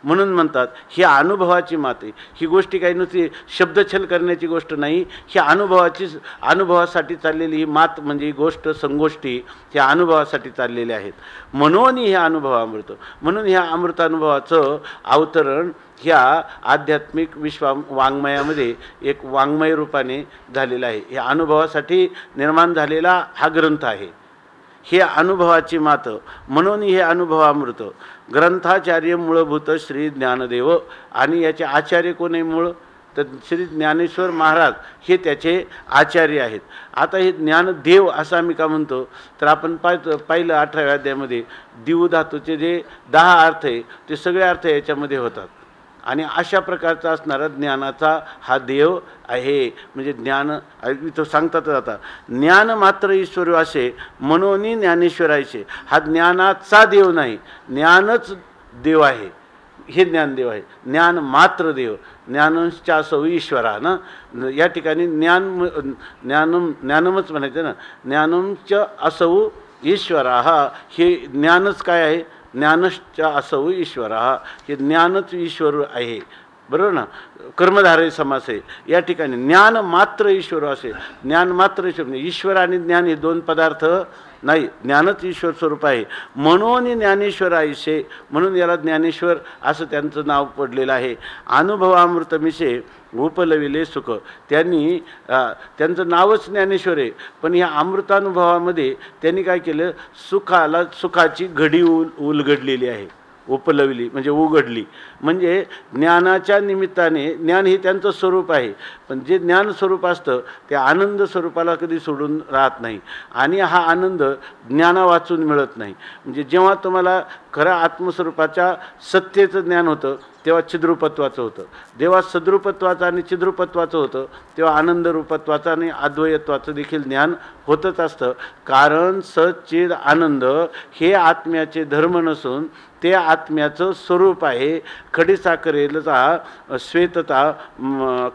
म्हणून म्हणतात ही अनुभवाची माते. ही गोष्टी काही नुसती शब्दछल करण्याची गोष्ट नाही, ही अनुभवासाठी चाललेली ही मात म्हणजे ही गोष्ट संगोष्टी ह्या अनुभवासाठी चाललेल्या आहेत. म्हणून हे अनुभवामृत, म्हणून ह्या अमृतानुभवाचं अवतरण ह्या आध्यात्मिक वाङ्मयामध्ये एक वाङ्मय रूपाने झालेलं आहे. ह्या अनुभवासाठी निर्माण झालेला हा ग्रंथ आहे. हे अनुभवाची मात, म्हणून हे अनुभवामृत ग्रंथाचार्य मूलभूत श्री ज्ञानदेव. आणि याचे आचार्य कोण आहे मूळ, तर श्री ज्ञानेश्वर महाराज हे त्याचे आचार्य आहेत. आता हे ज्ञानदेव असं आम्ही का म्हणतो, तर आपण पाहिलं 18व्या अध्यायामध्ये दिव धातूचे जे 10 अर्थ आहे ते सगळे अर्थ याच्यामध्ये होतात. आणि अशा प्रकारचा असणारा ज्ञानाचा हा देव आहे. म्हणजे ज्ञान इथं सांगतात आता, ज्ञान मात्र ईश्वर असे म्हणून ज्ञानेश्वरायचे. हा ज्ञानाचा देव नाही, ज्ञानच देव आहे. हे ज्ञानदेव आहे. ज्ञान मात्र देव, ज्ञानच्या असौ ईश्वरा ना, या ठिकाणी ज्ञानमच म्हणायचं ना, ज्ञानमच्या असौ ईश्वरा. हा हे ज्ञानच काय आहे, ज्ञानश्च असौ ईश्वरा. हे ज्ञानच ईश्वर आहे, बरोबर ना. कर्मधारय समास आहे. या ठिकाणी ज्ञान मात्र ईश्वर असे, ज्ञान मात्र ईश्वर. ईश्वर आणि ज्ञान हे दोन पदार्थ नाही, ज्ञानच ईश्वर स्वरूप आहे. म्हणून ज्ञानेश्वर आयुष्य, म्हणून याला ज्ञानेश्वर असं त्यांचं नाव पडलेलं आहे. अनुभवामृत मिशे उपलविले सुख, त्यांचं नावच ज्ञानेश्वर आहे. पण ह्या अमृतानुभवामध्ये त्यांनी काय केलं, सुखाची घडी उलगडलेली आहे. उपलवली म्हणजे उघडली. म्हणजे ज्ञानाच्या निमित्ताने, ज्ञान हे त्यांचं स्वरूप आहे, पण जे ज्ञान स्वरूप असतं ते आनंद स्वरूपाला कधी सोडून राहत नाही. आणि हा आनंद ज्ञाना वाचून मिळत नाही. म्हणजे जेव्हा तुम्हाला खरं आत्मस्वरूपाच्या सत्तेचं ज्ञान होतं तेव्हा छिद्रूपत्वाचं होतं. जेव्हा सद्रूपत्वाचं आणि छिद्रूपत्वाचं होतं तेव्हा आनंदरूपत्वाचं आणि अद्वैत्वाचं देखील ज्ञान होतच असतं. कारण सच्चिद आनंद हे आत्म्याचे धर्म नसून ते आत्म्याचं स्वरूप आहे. खडीसाखरेचा श्वेतता,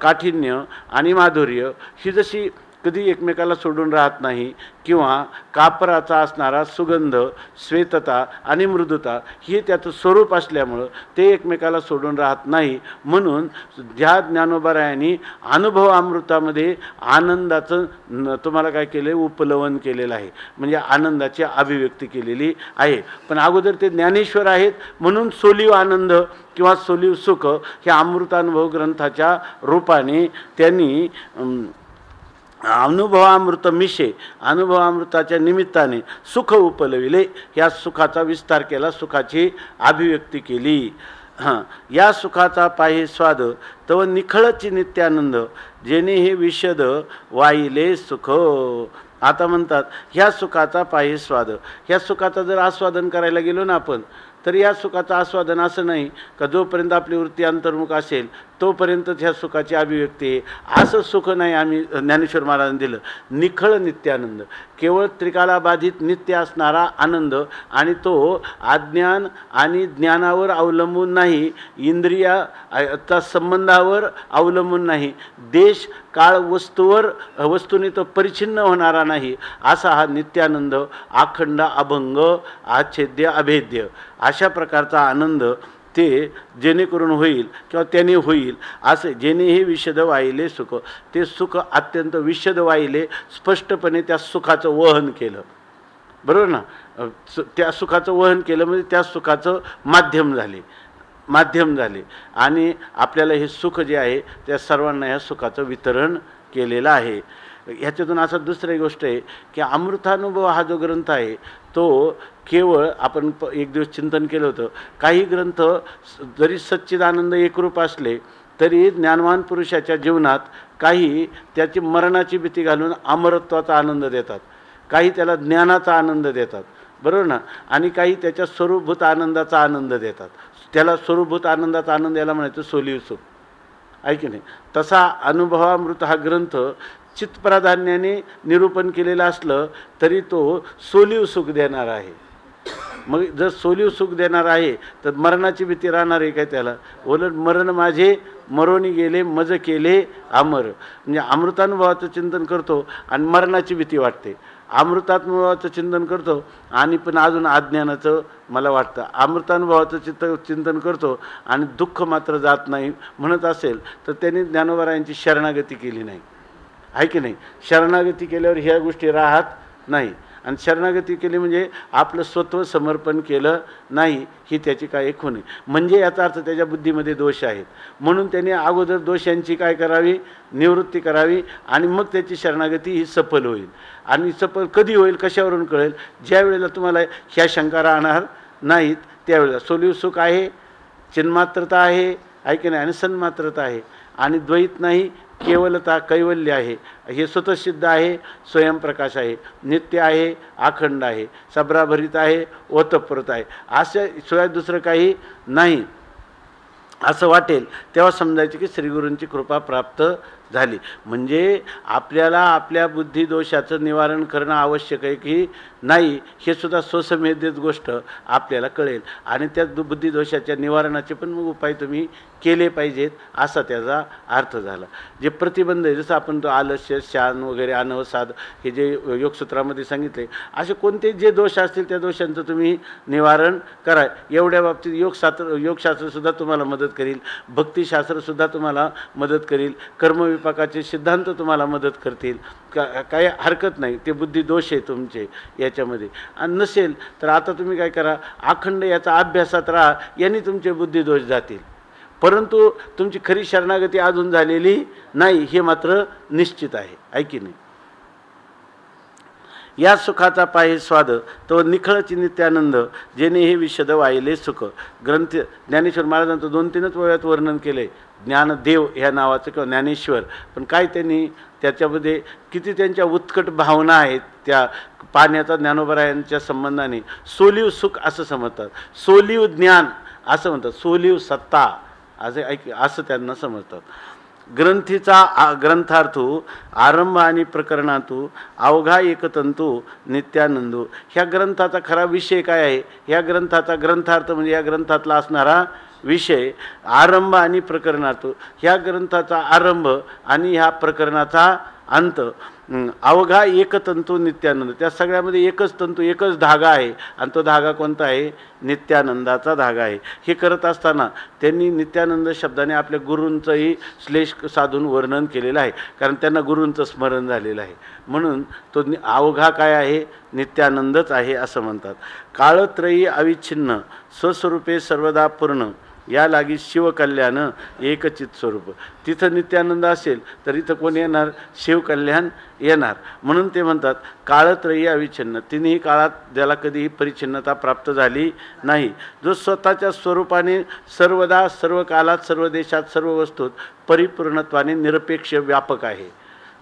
काठिण्य आणि माधुर्य ही जशी कधी एकमेकाला सोडून राहत नाही, किंवा कापराचा असणारा सुगंध, श्वेतता आणि मृदुता ही त्याचं स्वरूप असल्यामुळं ते एकमेकाला सोडून राहत नाही. म्हणून ज्या ज्ञानोबारायांनी अनुभव अमृतामध्ये आनंदाचं तुम्हाला काय केलं, उपलवन केलेलं आहे, म्हणजे आनंदाची अभिव्यक्ती केलेली आहे. पण अगोदर ते ज्ञानेश्वर आहेत म्हणून सोलीव आनंद किंवा सोलीव सुख हे अमृतानुभव ग्रंथाच्या रूपाने त्यांनी अनुभवामृत मिशे, अनुभवामृताच्या निमित्ताने सुख उपलविले, या सुखाचा विस्तार केला, सुखाची अभिव्यक्ती केली. या सुखाचा पाहे स्वाद तव निखळची नित्यानंद, जेणे हे विशद वाईले सुख. आता म्हणतात ह्या सुखाचा पाहे स्वाद. ह्या सुखाचा जर आस्वादन करायला गेलो ना आपण, तर या सुखाचं आस्वादन असं नाही का जोपर्यंत आपली वृत्ती अंतर्मुख असेल तोपर्यंतच ह्या सुखाची अभिव्यक्ती आहे, असं सुख नाही आम्ही ज्ञानेश्वर महाराजांनी दिलं. निखळ नित्यानंद, केवळ त्रिकालाबाधित नित्य असणारा आनंद, आणि तो अज्ञान आणि ज्ञानावर अवलंबून नाही, इंद्रियाचा संबंधावर अवलंबून नाही, देश काळ वस्तूने तो परिच्छिन्न होणारा नाही, असा हा नित्यानंद, अखंड, अभंग, आच्छेद्य, अभेद्य, अशा प्रकारचा आनंद ते जेणेकरून होईल किंवा त्याने होईल असे, जेणे हे विशद वाहिले सुख, ते सुख अत्यंत विशद वाहिले, स्पष्टपणे त्या सुखाचं वहन केलं. बरोबर ना? त्या सुखाचं वहन केलं म्हणजे त्या सुखाचं माध्यम झाले, आणि आपल्याला हे सुख जे आहे त्या सर्वांना ह्या सुखाचं वितरण केलेलं आहे. ह्याच्यातून असं दुसरी गोष्ट आहे की अमृतानुभव हा जो ग्रंथ आहे तो केवळ आपण एक दिवस चिंतन केलं होतं, काही ग्रंथ जरी सच्चिदानंद एकरूप असले तरी ज्ञानवान पुरुषाच्या जीवनात काही त्याची मरणाची भीती घालून अमरत्वाचा आनंद देतात, काही त्याला ज्ञानाचा आनंद देतात, बरोबर ना, आणि काही त्याच्या स्वरूपभूत आनंदाचा आनंद देतात. त्याला स्वरूपभूत आनंदाचा आनंद याला म्हणायचं सोलीव सुख, आहे की नाही? तसा अनुभवामृत हा ग्रंथ चित्तप्राधान्याने निरूपण केलेलं असलं तरी तो सोलीव सुख देणार आहे. मग जर सोलीव सुख देणार आहे तर मरणाची भीती राहणार आहे काय त्याला? उलट मरण माझे मरोनी गेले मज केले अमर, म्हणजे अमृतानुभवाचं चिंतन करतो आणि मरणाची भीती वाटते, अमृतानुभवाचं चिंतन करतो आणि पण अजून अज्ञानाचं मला वाटतं, अमृतानुभवाचं चिंतन करतो आणि दुःख मात्र जात नाही म्हणत असेल तर त्यांनी ज्ञानोबारायांची शरणागती केली नाही, आहे की नाही? शरणागती केल्यावर ह्या गोष्टी राहत नाही, आणि शरणागती केली म्हणजे आपलं स्वत्व समर्पण केलं नाही ही त्याची काय एक होणे, म्हणजे याचा अर्थ त्याच्या बुद्धीमध्ये दोष आहेत, म्हणून त्याने अगोदर दोषांची काय करावी, निवृत्ती करावी, आणि मग त्याची शरणागती ही सफल होईल. आणि सफल कधी होईल, कशावरून कळेल? ज्या वेळेला तुम्हाला ह्या शंका राहणार नाहीत त्यावेळेला. सोलीव सुख आहे, चिन्मात्रता आहे, की नाही, आणि सन्मात्रता आहे, आणि द्वैत नाही, केवलता कैवल्य आहे, हे स्वतःसिद्ध आहे, स्वयंप्रकाश आहे, नित्य आहे, अखंड आहे, सबराभरित आहे, ओतप्रोत आहे, असं शिवाय दुसरं काही नाही असं वाटेल तेव्हा समजायचे की श्रीगुरूंची कृपा प्राप्त झाली. म्हणजे आपल्याला आपल्या बुद्धिदोषाचं निवारण करणं आवश्यक आहे की नाही हे सुद्धा स्वसंवेदित गोष्ट आपल्याला कळेल, आणि त्या बुद्धिदोषाच्या निवारणाचे पण मग उपाय तुम्ही केले पाहिजेत असा त्याचा अर्थ झाला. जे प्रतिबंध आहे, जसं आपण तो आलस्य, शान वगैरे, अनवसाद हे जे योगसूत्रामध्ये सांगितले, असे कोणते जे दोष असतील त्या दोषांचं तुम्ही निवारण करा. एवढ्या बाबतीत योगशास्त्रसुद्धा तुम्हाला मदत करील, भक्तिशास्त्रसुद्धा तुम्हाला मदत करील, कर्मविपाकाचे सिद्धांत तुम्हाला मदत करतील, काही हरकत नाही. ते बुद्धिदोष आहे तुमचे याच्यामध्ये, आणि नसेल तर आता तुम्ही काय करा, अखंड याचा अभ्यासात राहा, यांनी तुमचे बुद्धिदोष जातील. परंतु तुमची खरी शरणागती अजून झालेली नाही हे मात्र निश्चित आहे, की नाही? या सुखाचा पाहे स्वाद तो निखळची नित्यानंद जेणे हे विशद वाहिले सुख. ग्रंथ ज्ञानेश्वर महाराजांचं 2-3च वेळात वर्णन केले ज्ञानदेव ह्या नावाचं किंवा ज्ञानेश्वर. पण काय त्यांनी त्याच्यामध्ये किती त्यांच्या उत्कट भावना आहेत त्या पाण्याचा ज्ञानोबरायांच्या संबंधाने. सोलीव सुख असं समजतात, सोलीव ज्ञान असं म्हणतात, सोलीव सत्ता असं त्यांना समजतात. ग्रंथीचा ग्रंथार्थू आरंभ आणि प्रकरणातू अवघा एकतंतू नित्यानंदू. ह्या ग्रंथाचा खरा विषय काय आहे, ह्या ग्रंथाचा ग्रंथार्थ म्हणजे या ग्रंथातला असणारा विषय आरंभ आणि प्रकरणातू. ह्या ग्रंथाचा आरंभ आणि ह्या प्रकरणाचा अंत. अवघा एकतंतू नित्यानंद, त्या सगळ्यामध्ये एकच तंतू एकच धागा आहे आणि तो धागा कोणता आहे, नित्यानंदाचा धागा आहे. हे करत असताना त्यांनी नित्यानंद शब्दाने आपल्या गुरूंचंही श्लेष साधून वर्णन केलेलं आहे, कारण त्यांना गुरूंचं स्मरण झालेलं आहे. म्हणून तो अवघा काय आहे, नित्यानंदच आहे असं म्हणतात. काळत्रयी अविच्छिन्न स्वस्वरूपे सर्वदा पूर्ण या लागी शिवकल्याण एकचित स्वरूप. तिथं नित्यानंद असेल तर इथं कोण येणार, शिवकल्याण येणार. म्हणून ते म्हणतात काळत्रयी अविच्छिन्न, तिन्ही काळात ज्याला कधीही परिच्छिन्नता प्राप्त झाली नाही, जो स्वतःच्या स्वरूपाने सर्वदा सर्व काळात सर्व देशात सर्व वस्तूत परिपूर्णत्वाने निरपेक्ष व्यापक आहे,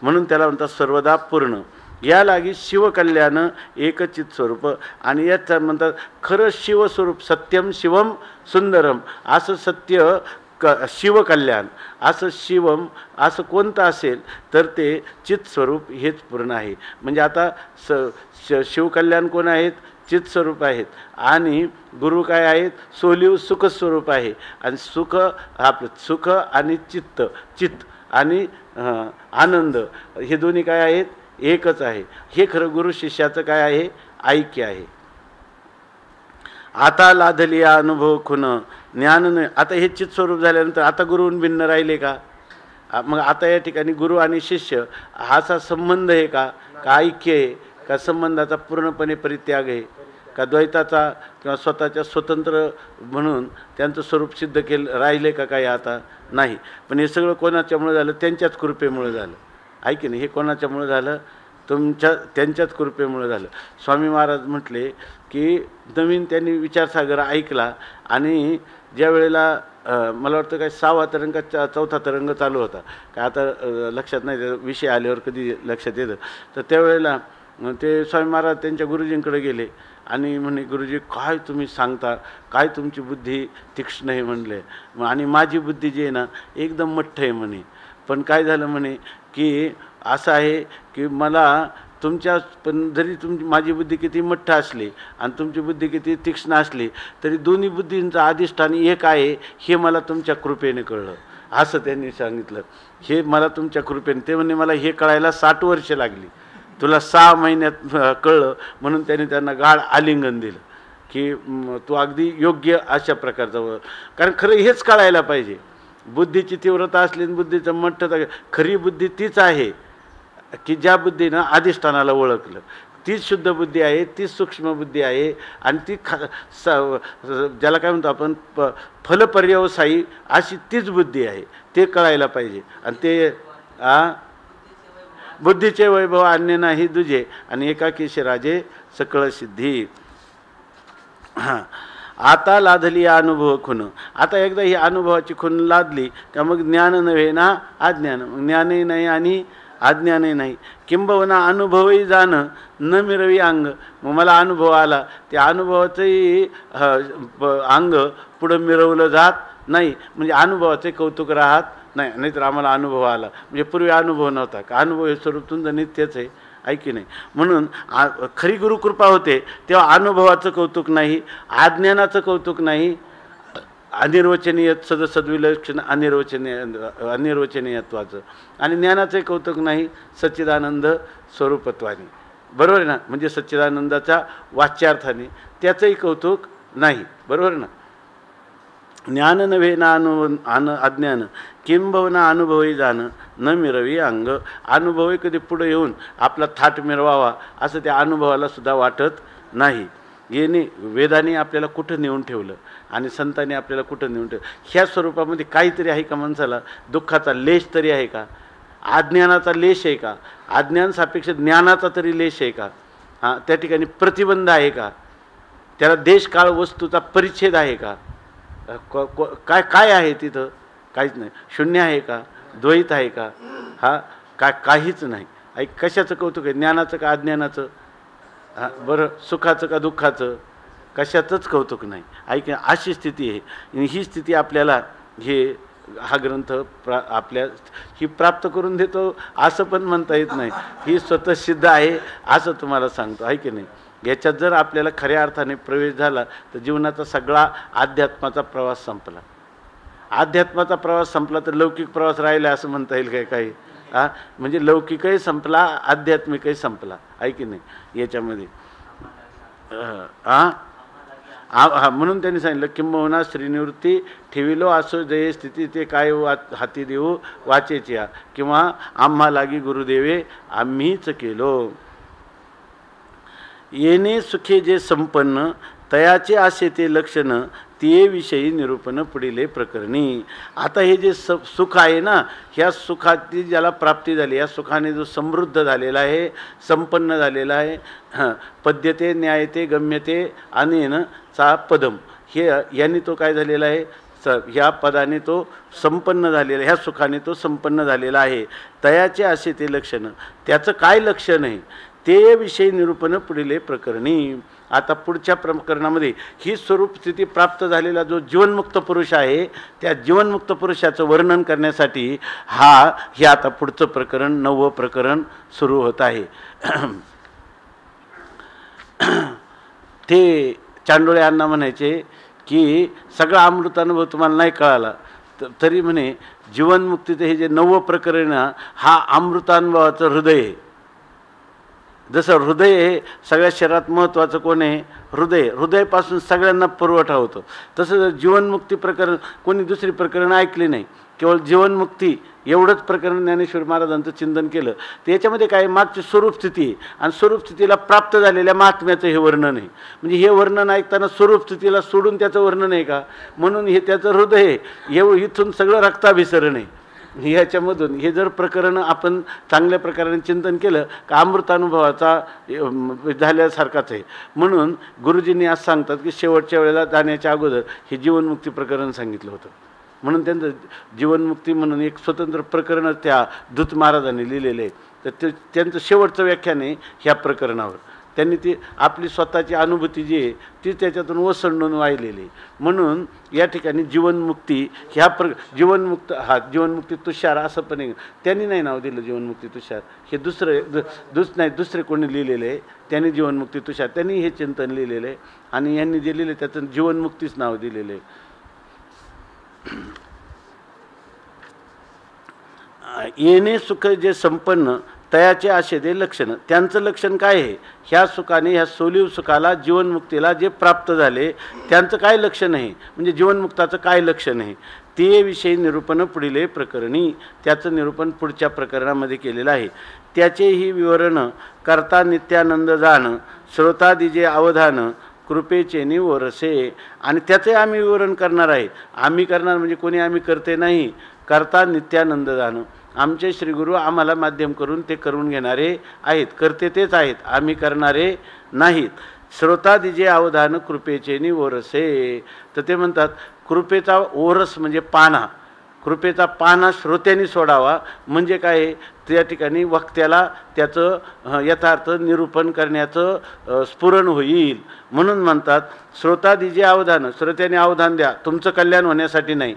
म्हणून त्याला म्हणतात सर्वदा पूर्ण. या लागी शिवकल्याण एकचित स्वरूप. आणि याच म्हणतात खरं शिवस्वरूप सत्यम शिवम सुंदरम, असं सत्य शिवकल्याण असं शिवम असं कोणतं असेल तर ते चित्स्वरूप हेच पूर्ण आहे. म्हणजे आता शिवकल्याण कोण आहेत, चित्स्वरूप आहेत. आणि गुरु काय आहेत, सोलीव सुखस्वरूप आहे. आणि सुख आपलं सुख आणि चित्त आणि आनंद हे दोन्ही काय आहेत, एकच आहे. हे खरं गुरु शिष्याचं काय आहे, ऐक्य आहे. आता लाधली अनुभव खुन ज्ञान. आता हे चित्स्वरूप झाल्यानंतर आता गुरुहून भिन्न राहिले का, मग आता या ठिकाणी गुरु आणि शिष्य हाचा संबंध आहे का, का ऐक्य आहे, का संबंधाचा पूर्णपणे परित्याग आहे, का द्वैताचा किंवा स्वतःच्या स्वतंत्र म्हणून त्यांचं स्वरूप सिद्ध केलं राहिले का काही, आता नाही. पण हे सगळं कोणाच्यामुळे झालं, त्यांच्याच कृपेमुळे झालं. आहे की नाही, हे कोणाच्यामुळे झालं, त्यांच्याच कृपेमुळे झालं. स्वामी महाराज म्हटले की नवीन त्यांनी विचारसागर ऐकला आणि ज्या वेळेला मला वाटतं काय 6वा तरंग का 4था तरंग चालू होता काय, आता लक्षात नाही, विषय आल्यावर कधी लक्षात येतं. तर त्यावेळेला ते स्वामी महाराज त्यांच्या गुरुजींकडे गेले आणि म्हणे गुरुजी काय तुम्ही सांगता, काय तुमची बुद्धी तीक्ष्ण आहे म्हणले, आणि माझी बुद्धी जी आहे ना एकदम मठ्ठ आहे म्हणे. पण काय झालं म्हणे की असं आहे की मला तुमच्या पण जरी माझी बुद्धी किती मठ्ठ असली आणि तुमची बुद्धी किती तीक्ष्ण असली तरी दोन्ही बुद्धींचं अधिष्ठान एक आहे हे मला तुमच्या कृपेने कळलं, असं त्यांनी सांगितलं. हे मला तुमच्या कृपेने, ते म्हणे मला हे कळायला 60 वर्ष लागली, तुला 6 महिन्यात कळलं. म्हणून त्यांनी त्यांना गाढ आलिंगन दिलं की तू अगदी योग्य अशा प्रकारचं. कारण खरं हेच कळायला पाहिजे, बुद्धीची तीव्रता असली बुद्धीचं मठ्ठता. खरी बुद्धी तीच आहे की ज्या बुद्धीनं अधिष्ठानाला ओळखलं, तीच शुद्ध बुद्धी आहे, तीच सूक्ष्म बुद्धी आहे. आणि ती ज्याला काय म्हणतो आपण फलपर्यवसायी अशी तीच बुद्धी आहे, ते कळायला पाहिजे. आणि ते बुद्धीचे वैभव अन्य नाही दुजे आणि एकाकीशे राजे सकळ सिद्धी. आता लादली अनुभव खुन. आता एकदा ही अनुभवाची खून लादली का मग ज्ञान नव्हे ना अज्ञान, मग ज्ञानही नाही आणि अज्ञानही नाही. किंबहुना अनुभवही जाणं न मिरवी अंग. मग मला अनुभव आला, त्या अनुभवाचंही अंग पुढं मिरवलं जात नाही, म्हणजे अनुभवाचे कौतुक राहत नाही. नाहीतर आम्हाला अनुभव आला म्हणजे पूर्वी अनुभव नव्हता का, अनुभव हे स्वरूप तुमचं नित्यच आहे, ऐकी नाही. म्हणून खरी गुरुकृपा होते तेव्हा अनुभवाचं कौतुक नाही, अज्ञानाचं कौतुक नाही, अनिर्वचनीय सदसद्विलक्षण अनिर्वचनीयत्वाचं आणि ज्ञानाचं कौतुक नाही, सच्चिदानंद स्वरूपत्वाने. बरोबर आहे ना, म्हणजे सच्चिदानंदाच्या वाच्यार्थाने त्याचंही कौतुक नाही. बरोबर ना. ज्ञान नव्हे ना अज्ञान किंबहुना अनुभवही जाणं न मिरवी अंग. अनुभवही कधी पुढे येऊन आपला थाट मिरवावा असं त्या अनुभवाला सुद्धा वाटत नाही. येणे वेदाने आपल्याला कुठं नेऊन ठेवलं आणि संतांनी आपल्याला कुठं नेऊन ठेवलं, ह्या स्वरूपामध्ये काहीतरी आहे का माणसाला, दुःखाचा लेश तरी आहे का, अज्ञानाचा लेश आहे का, अज्ञान सापेक्ष ज्ञानाचा तरी लेश आहे का. हां, त्या ठिकाणी प्रतिबंध आहे का? त्याला देश काळ वस्तूचा परिच्छेद आहे का? काय काय आहे तिथं? काहीच नाही. शून्य आहे का? द्वैत आहे का? हा काहीच नाही. ऐक, कशाचं कौतुक आहे? ज्ञानाचं का अज्ञानाचं? हां, बरं, सुखाचं का दुःखाचं? कशाचंच कौतुक नाही. ऐक, अशी स्थिती आहे. आणि ही स्थिती आपल्याला हा ग्रंथ आपल्या ही प्राप्त करून देतो असं पण म्हणता येत नाही. ही स्वतः सिद्ध आहे असं तुम्हाला सांगतो, आहे की नाही? याच्यात जर आपल्याला खऱ्या अर्थाने प्रवेश झाला तर जीवनाचा सगळा अध्यात्माचा प्रवास संपला. अध्यात्माचा प्रवास संपला तर लौकिक प्रवास राहिला असं म्हणता येईल काय? काही म्हणजे लौकिकही संपला, आध्यात्मिकही संपला, आहे की नाही? याच्यामध्ये म्हणून त्यांनी सांगितलं, किंबहुना श्रीनिवृत्ती ठेविलो असो जये स्थिती ते काय हाती देऊ वाचेची, किंवा आम्हा लागी गुरुदेवे आम्हीच केलो. येणे सुखे जे संपन्न तयाचे आशे ते लक्षण ते विषयी निरूपण पुढीले प्रकरणी. आता हे जे सुख आहे ना, ह्या सुखाची ज्याला प्राप्ती झाली, या सुखाने जो समृद्ध झालेला आहे, संपन्न झालेला आहे, पद्यते न्यायते गम्यते अनेन चा पदम, हे यांनी तो काय झालेला आहे? ह्या पदाने तो संपन्न झालेला, ह्या सुखाने तो संपन्न झालेला आहे. तयाचे असे ते लक्षण, त्याचं काय लक्षण आहे ते विषयी निरूपण पुढीले प्रकरणी. आता पुढच्या प्रकरणामध्ये ही स्वरूप स्थिती प्राप्त झालेला जो जीवनमुक्त पुरुष आहे, त्या जीवनमुक्त पुरुषाचं वर्णन करण्यासाठी हे आता पुढचं प्रकरण, 9वं प्रकरण सुरू होत आहे. ते चांडोळे अण्णा म्हणायचे की सगळा अमृतानुभव तुम्हाला नाही कळाला तरी म्हणे जीवनमुक्तीचं हे जे 9वं प्रकरण हा अमृतानुभवाचं हृदय आहे. जसं हृदय हे सगळ्या शरीरात महत्त्वाचं कोण आहे? हृदय. हृदयापासून सगळ्यांना पुरवठा होतो. तसं जीवनमुक्ती प्रकरण कोणी दुसरी प्रकरण ऐकली नाही, केवळ जीवनमुक्ती एवढंच प्रकरण ज्ञानेश्वर महाराजांचं चिंतन केलं. त्याच्यामध्ये काय मागची स्वरूपस्थिती आहे आणि स्वरूपस्थितीला प्राप्त झालेल्या महात्म्याचं हे वर्णन आहे. म्हणजे हे वर्णन ऐकताना स्वरूपस्थितीला सोडून त्याचं वर्णन आहे का? म्हणून हे त्याचं हृदय आहे. इथून सगळं रक्ताभिसरण आहे. ह्याच्यामधून हे जर प्रकरण आपण चांगल्या प्रकाराने चिंतन केलं का अमृतानुभवाचा झाल्यासारखाच आहे. म्हणून गुरुजींनी असं सांगतात की शेवटच्या वेळेला जाण्याच्या अगोदर हे जीवनमुक्ती प्रकरण सांगितलं होतं. म्हणून त्यांचं जीवनमुक्ती म्हणून एक स्वतंत्र प्रकरण त्या दूत महाराजांनी लिहिलेलं आहे. तर त्यांचं शेवटचं व्याख्यान आहे ह्या प्रकरणावर. त्यांनी ती आपली स्वतःची अनुभूती जी आहे ती त्याच्यातून ओसंडून वाहिलेली आहे. म्हणून या ठिकाणी जीवनमुक्ती जीवनमुक्ती तुषार असं पण आहे. त्यांनी नाही नाव दिलं जीवनमुक्ती तुषार, हे दुसरे कोणी लिहिलेलं आहे. त्यांनी जीवनमुक्ती तुषार त्यांनी हे चिंतन लिहिलेलं आहे आणि यांनी जे लिहिलं त्याचं जीवनमुक्तीच नाव दिलेलं आहे. येणे सुख जे संपन्न तयाचे आशे ते लक्षण, त्यांचं लक्षण काय आहे? ह्या सुखाने, ह्या सोलीव सुखाला, जीवनमुक्तीला जे प्राप्त झाले त्यांचं काय लक्षण आहे? म्हणजे जीवनमुक्ताचं काय लक्षण आहे ते विषयी निरूपण पुढीले प्रकरणी. त्याचं निरूपण पुढच्या प्रकरणामध्ये केलेलं आहे. त्याचेही विवरण करता नित्यानंद जाण श्रोता दिजे अवधान कृपेचे निवरसे. आणि त्याचे आम्ही विवरण करणार आहे. आम्ही करणार म्हणजे कोणी आम्ही करते नाही, करता नित्यानंद जाणं. आमचे श्रीगुरू आम्हाला माध्यम करून ते करून घेणारे आहेत. करते तेच आहेत, आम्ही करणारे नाहीत. श्रोता दिजे अवधान कृपेचे निवरसे. तर ते म्हणतात कृपेचा ओरस म्हणजे पाना, कृपेचा पाना श्रोत्यांनी सोडावा. म्हणजे काय? त्या ठिकाणी वक्त्याला त्याचं यथार्थ निरूपण करण्याचं स्फुरण होईल. म्हणून म्हणतात श्रोता दिजे अवधान, श्रोत्यांनी अवधान द्या, तुमचं कल्याण होण्यासाठी नाही,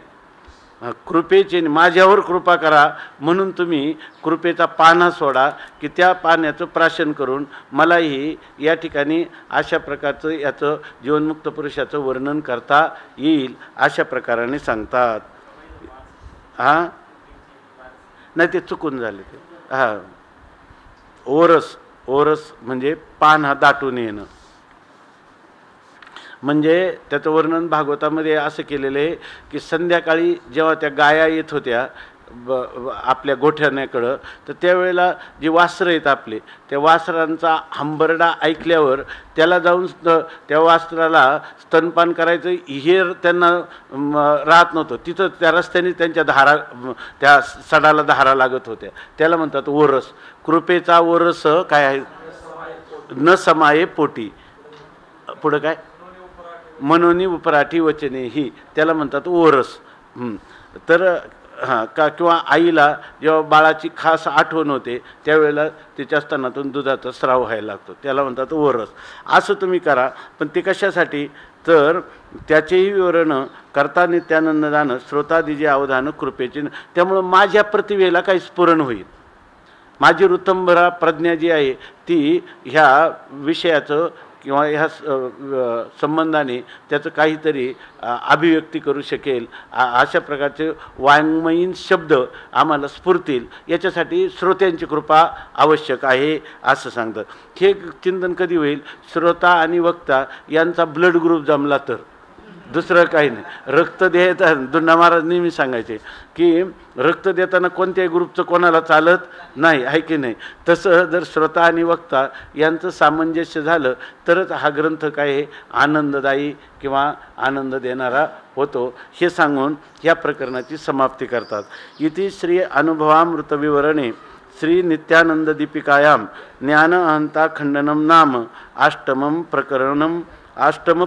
कृपेचे माझ्यावर कृपा करा म्हणून तुम्ही कृपेचा पाना सोडा की त्या पाण्याचं प्राशन करून मलाही या ठिकाणी अशा प्रकारचं याचं जीवनमुक्त पुरुषाचं वर्णन करता येईल अशा प्रकाराने सांगतात. नाही ते चुकून झाले ते. ओरस म्हणजे पान दाटून येणं. म्हणजे त्याचं वर्णन भागवतामध्ये असं केलेलं आहे की संध्याकाळी जेव्हा त्या गाया येत होत्या आपल्या गोठ्याण्याकडं, तर त्यावेळेला जी वासरं आहेत आपले, त्या वासरांचा हंबरडा ऐकल्यावर त्याला जाऊन त्या वासराला स्तनपान करायचं हे त्यांना राहत नव्हतं. तिथं त्या रस्त्याने त्यांच्या त्या सडाला धारा लागत होत्या. त्याला म्हणतात ओरस. कृपेचा ओरस काय आहे? न समाये पोटी. पुढं काय? मनोनी उपराठी वचने ही, त्याला म्हणतात ओरस. तर हां का, किंवा आईला जेव्हा बाळाची खास आठवण होते त्यावेळेला तिच्या स्तनातून दुधाचा स्राव व्हायला लागतो, त्याला म्हणतात ओरस. असं तुम्ही करा. पण ते कशासाठी? तर त्याचेही विवरण करता नित्यानंद दान श्रोतादिजे अवधान कृपेचे. त्यामुळं माझ्या प्रतिभेला काही स्फुरण होईल. माझी ऋतंभरा प्रज्ञा जी आहे ती ह्या विषयाचं किंवा ह्या संबंधाने त्याचं काहीतरी अभिव्यक्ती करू शकेल. अशा प्रकारचे वाङ्मयीन शब्द आम्हाला स्फुरतील, याच्यासाठी श्रोत्यांची कृपा आवश्यक आहे असं सांगतात. हे चिंतन कधी होईल? श्रोता आणि वक्ता यांचा ब्लड ग्रुप जमला तर, दुसरं काही नाही. रक्त देता दुंडा महाराज नेहमी सांगायचे की रक्त देताना कोणत्याही ग्रुपचं कोणाला चालत नाही, आहे की नाही. तसं जर श्रोता आणि वक्ता यांचं सामंजस्य झालं तरच हा ग्रंथ काय आहे, आनंददायी किंवा आनंद देणारा होतो. हे सांगून ह्या प्रकरणाची समाप्ती करतात. इति श्री अनुभवामृतविवरणे श्री नित्यानंद दीपिकायां ज्ञान अहंता खंडनम नाम अष्टम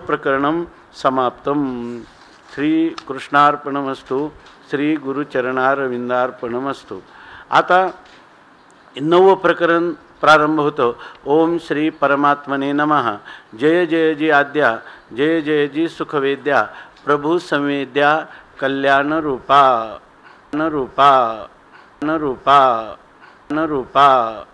प्रकरणम समाप्तम. श्री कृष्णार्पणमस्तु. श्री गुरुचरणारविंदार्पणमस्तु. आता 9वं प्रकरण प्रारंभ होतं. ओम श्री परमात्मने नमः. जय जय जी आद्या, जय जय जी सुखवेद्या, प्रभु संवेद्या कल्याण रूपा न रूपा न रूपा न रूपा